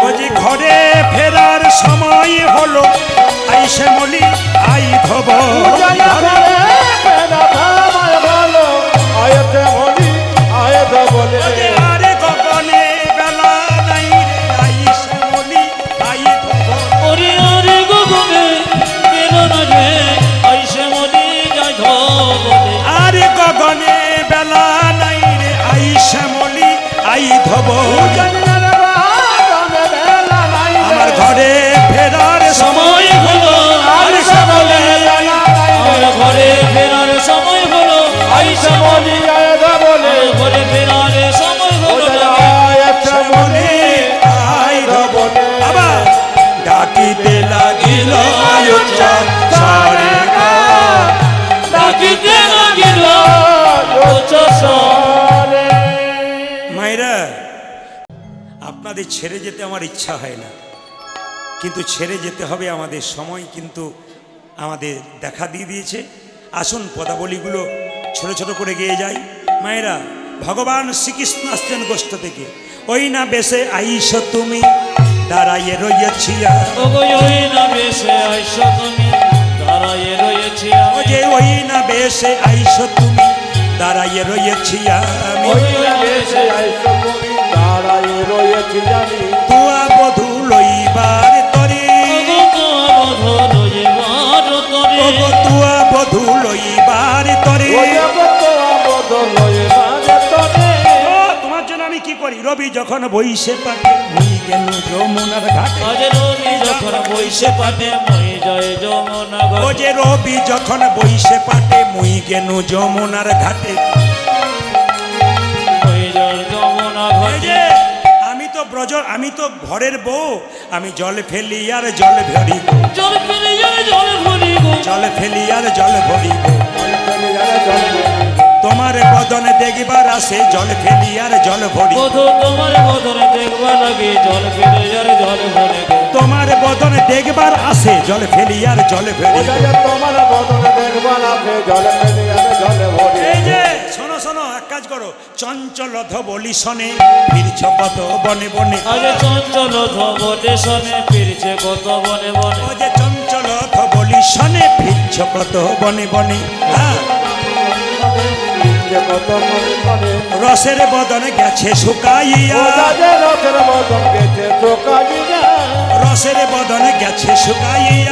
বুঝি ঘরে ফেরার সময় হলো, আই শ্যামলি আই ধবলি। আরে গগনে বেলা নাই রে, আই শ্যামলি আই ধবলি। আরে গগনে বেলা নাই রে, আই শ্যামলি আই ধবলি। আরে গগনে বেলা নাই রে, আই শ্যামলি আই ধবলি। আমার ঘরে ফেরার সময় হলো, আই শ্যামলি আমার ঘরে ফেরার সময় হলো, আই শ্যামলি আই ধবলি। ঘরে ফেরার সময় হলো, শ্যামলি আই ধবলি। আবার ডাকিতে লাগিল উচ্চ স্বরে গো, ডাকিতে লাগিল উচ্চ স্বরে। মায়েরা, আপনাদের ছেড়ে যেতে আমার ইচ্ছা হয় না, কিন্তু ছেড়ে যেতে হবে, আমাদের সময় কিন্তু আমাদের দেখা দিয়ে দিয়েছে। আসুন পদাবলীগুলো ছোট ছোট করে গেয়ে যাই। মায়েরা, ভগবান শ্রীকৃষ্ণ আসছেন গোষ্ঠ থেকে। ওই না বেশে আইস তুমি দাঁড়াইয়ে রয়েছি, ওই না বেশে আইস তুমি দাঁড়াইয়ে রয়েছি, ও যে ওই না বেশে আইস তুমি দাঁড়াইয়ে রয়েছি আমি, তুয়া বধূ লইবার তরে, তুয়া বধূ লইবার তরে। তোমার জন্য আমি কি করি, রবি যখন বইসে পাটে মুই গেল যমুনার ঘাটে, রবি যখন বইসে পাটে মই জয় যমুনা ঘাটে, ও যে রবি যখন বইসে পাটে মুই গেল যমুনার ঘাটে। মই জয় যমুনা ঘাটে। আমি তো ঘরের বউ, আমি জল ফেলি আর জল ভরিব, জল ফেলি আর জল ভরিব, জল ফেলি আর জল ভরিব। তোমার বদনে দেখবার আসে জল ফেলি আর জল ভরিব, তোমার বদনে দেখবার লাগে জল ফেলি আর জল ভরিব। তোমার বদনে দেখবার আসে জল ফেলি আর জল ভরিব। এই যে শোনো শোনো, এক কাজ করো, চঞ্চল ধবলি শনে ফিরছ কত বনে বনে, আরে চঞ্চল ধবলি শনে ফিরছে কত বনে বনে, ও যে চঞ্চল ধবলি শনে ফিরছ কত বনে বনে। হ্যাঁ, রসের বদনে গেছে শুকাইয়া, রসের বদনে গেছে শুকাইয়া।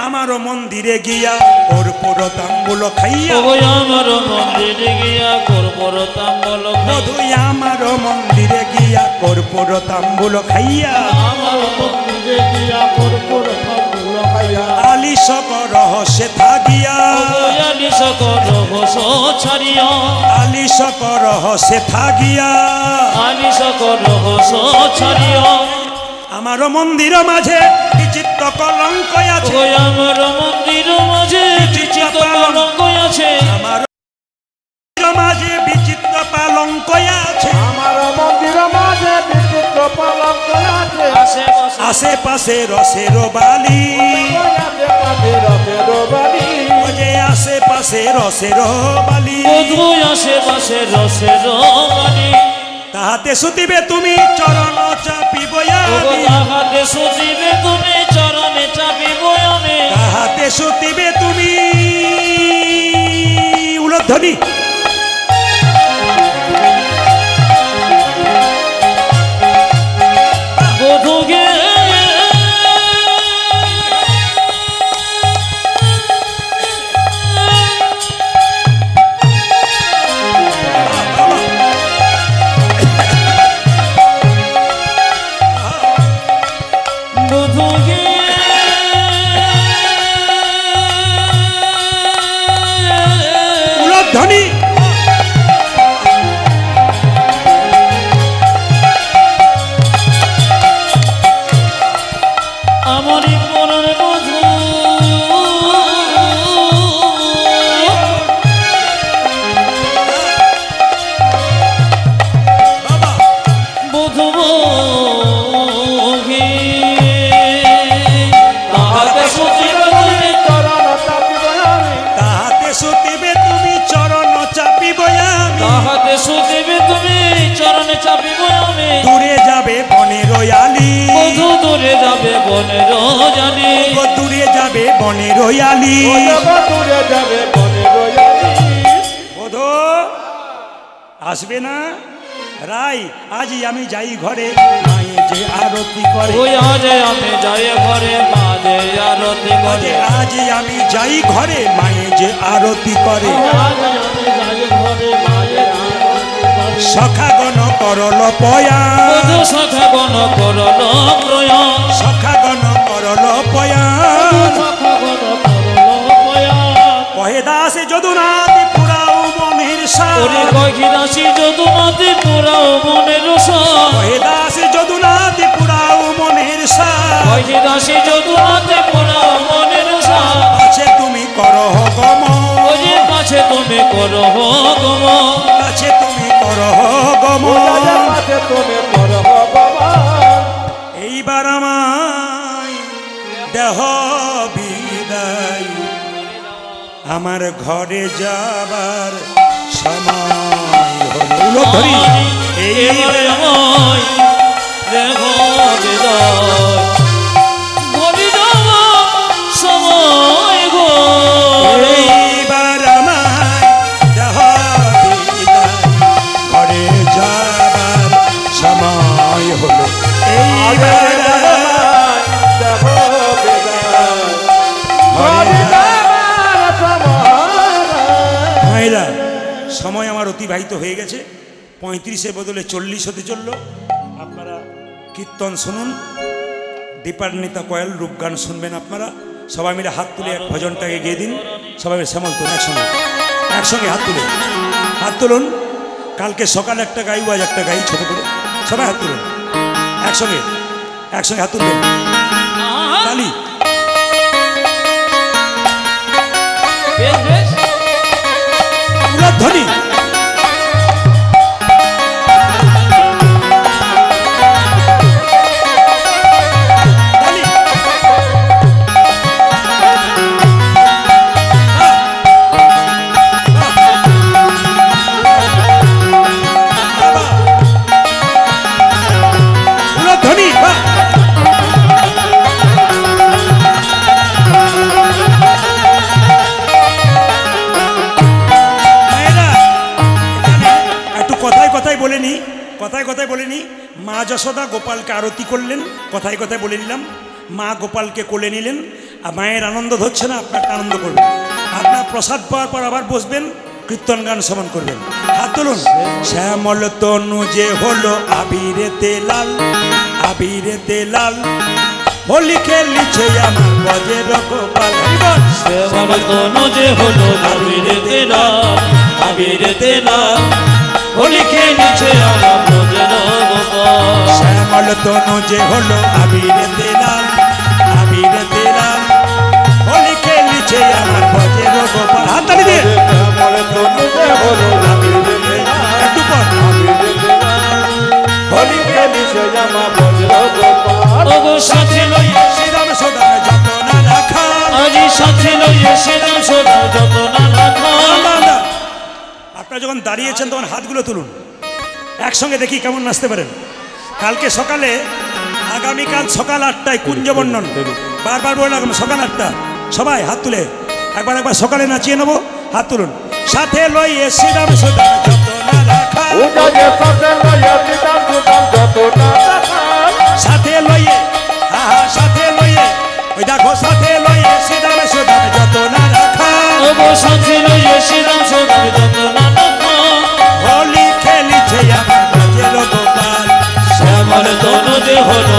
আমারও মন্দিরে গিয়া কর্পূর তাম্বুল খাইয়া, আমারও মন্দিরে গিয়া কর্পূর তাম্বুল মধু আমারও মন্দিরে গিয়া কর্পূর তাম্বুল খাইয়া, আমারও মন্দিরে গিয়া কর্পূর তাম্বুল খাইয়া। আলিশ রহস্যে থাকিয়া, আলিশ রহস্য ছাড়িয়া, আলিশ রহস্যে থাকিয়া, আলিশ রহস্য ছাড়িয়া। আমার মন্দির মাঝে বিচিত্র কলঙ্ক আছে, আমার মন্দির মাঝে বিচিত্র কলঙ্ক আছে, আমার মাঝে বিচিত্র পালঙ্ক আছে, আমার মন্দির মাঝে বিচিত্র পালঙ্ক আছে, আশেপাশে রসের বালি, আশেপাশে রসের বালি, আশেপাশে রসের বালি। তাহাতে শুতিবে তুমি চরণ চাপিব আমি, তাহাতে শুতিবে তুমি চরণে চাপিব আমি, তাহাতে শুতিবে তুমি উলধ্বনি। বধূকে উলধ্বনি। যাবে বনে রয়ালি দূরে যাবে বনে রয়ালি বোধো আসবে না রাই আজই আমি যাই ঘরে মায়ে যে আরতি করে ওই আজ আমি যাই ঘরে মাঝে আরতি করে আজই আমি যাই ঘরে মায়ে যে আরতি করে সখাগণ করল পয়ান বধূ সখাগণ করল প্রয়াণ সখাগণ করল পয়ান কহে দাসে যদুনাথ পুরাও মনের সার ওরে কহি দাসী যদুনাথে পুরাও মনের সার কহে দাসে যদুনাথ পুরাও মনের সার কহি দাসী যদুনাথে পুরাও মনের সার আছে তুমি করহ গম ওরে পাছে তুমি করো গম আছে তুমি করহ গম মাঝে তুমি পর ভগবান এইবার আমায় দেহ বিদায় আমার ঘরে যাবার সময় হলো ধরি এইবার আমায় দেহ বিদায় ঘরে যাওয়ার সময় গো এইবার আমায় দেহ বিদায় ঘরে যাবার সময় হলো এইবার দেহ বিদায় ঘরে যাবার সময় মায়েরা সময় আমার অতিবাহিত হয়ে গেছে 35-এর বদলে 40 হতে চলল আপনারা কীর্তন শুনুন দীপান্বিতা কয়েল রূপগান শুনবেন আপনারা সবাই মিলে হাত তুলে এক ভজনটাকে গিয়ে দিন সবাই মিলে শ্যামল তুন একসঙ্গে হাত তুলুন কালকে সকালে একটা গাই আজ একটা গাই ছোট করে সবাই হাত তুলুন একসঙ্গে হাত তুলবেন তালি বেশ বেশ ধ্বনি কথায় বলে নি মা যশোদা গোপালকে আরতি করলেন কথায় বলে নিলাম মা গোপালকে কোলে নিলেন আর মায়ের আনন্দ ধরছে না আপনার আনন্দ করবেন আপনার প্রসাদ পাওয়ার পর আবার বসবেন কীর্তন গান শ্রবণ করবেন হাত তুলুন শ্যামল তনু যে হলো আবিরেতে লাল হোলি খেলিছে আমার বজের গোপাল শ্যামল তনু যে হলো আবিরেতে লাল হোলি খেলিছে আমার বজের গোপাল শ্যামল তনু যে হলো আবিরেতে লাল হোলি খেলিছে আমার বজের গোপাল হাততালি দিয়ে একটু পর হোলি খেলিছে আমার বজ্র গোপাল ওগো সাথে লইয়া শ্রীরাম সদা যত না রাখা আজি সাথে লইয়া শ্রীরাম সদা যত না রাখা আপনারা যখন দাঁড়িয়েছেন তখন হাতগুলো তুলুন একসঙ্গে দেখি কেমন নাচতে পারেন কালকে সকালে আগামীকাল সকাল 8টায় কুঞ্জবর্ণন বারবার বলে রাখবেন সকাল 8টা সবাই হাত তুলে একবার সকালে নাচিয়ে নেবো হাত তুলুন সাথে লইয়ে শ্রীরাম সদা যত না রাখা সাথে লইয়ে সাথে লইয়ে ওই দেখো সাথে লইয়ে শ্রীরাম সদা যত না রাখা ওগো সাথে লইয়া শ্রীরাম সদা যত না রাখা হোলি খেলিছে আমার বজের গোপাল শ্যামল তনু যে হলো